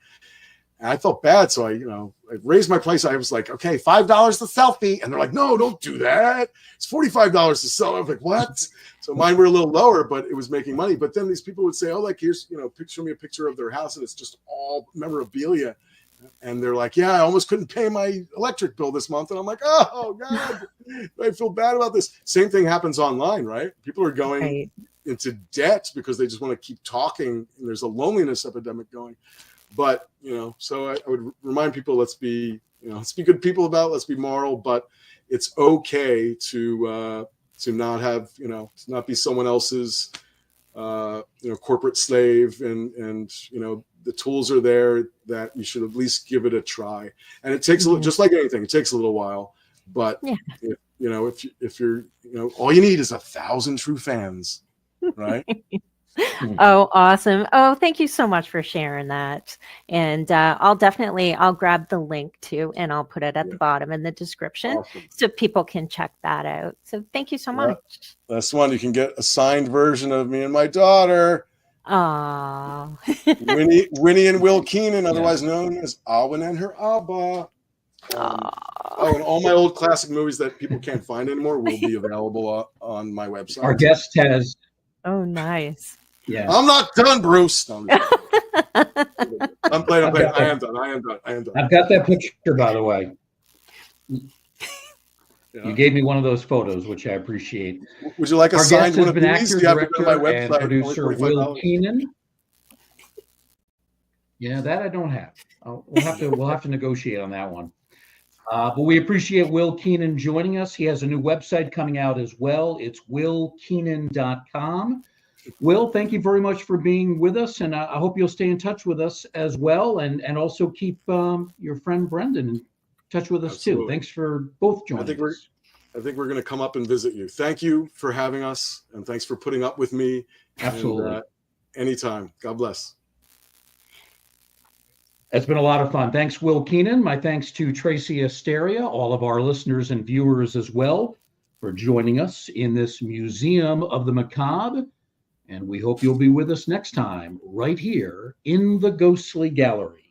And I felt bad. So I raised my price. I was like, okay, $5 the selfie. And they're like, no, don't do that. It's $45 to sell. I was like, what? So mine were a little lower, but it was making money. But then these people would say, oh, like, here's, show me a picture of their house. And it's just all memorabilia. And they're like, yeah, I almost couldn't pay my electric bill this month. And I'm like, oh God, I feel bad about this. Same thing happens online, right? People are going into debt because they just want to keep talking. And there's a loneliness epidemic going. But, so I would remind people, let's be good people about it. Let's be moral, but it's okay to not have, to not be someone else's, corporate slave, and the tools are there that you should at least give it a try. And it takes a little, just like anything, it takes a little while, but if you're, all you need is 1,000 true fans, right? Oh, awesome. Oh, thank you so much for sharing that. And I'll grab the link too, and I'll put it at the bottom in the description so people can check that out. So thank you so much. That's one. You can get a signed version of me and my daughter. Oh, Winnie and Will Keenan, otherwise known as Alwyn and her Abba. And all my old classic movies that people can't find anymore will be available on my website. Our guest has. Oh, nice. Yeah. I'm not done, Bruce. No, I'm playing. I am done. I've got that picture, by the way. You gave me one of those photos, which I appreciate. Would you like a signed one of these? Actor, director, and producer Will Keenan. Yeah, that I don't have. We'll have to negotiate on that one. But we appreciate Will Keenan joining us. He has a new website coming out as well. It's willkeenan.com. Will, thank you very much for being with us, and I hope you'll stay in touch with us as well, and also keep your friend Brendon in touch with us too. Thanks for both joining us. I think we're going to come up and visit you. Thank you for having us, and thanks for putting up with me. Absolutely. And, anytime. God bless. It's been a lot of fun. Thanks, Will Keenan. My thanks to Tracy Asteria, all of our listeners and viewers as well, for joining us in this Museum of the Macabre. And we hope you'll be with us next time, right here in the Ghostly Gallery.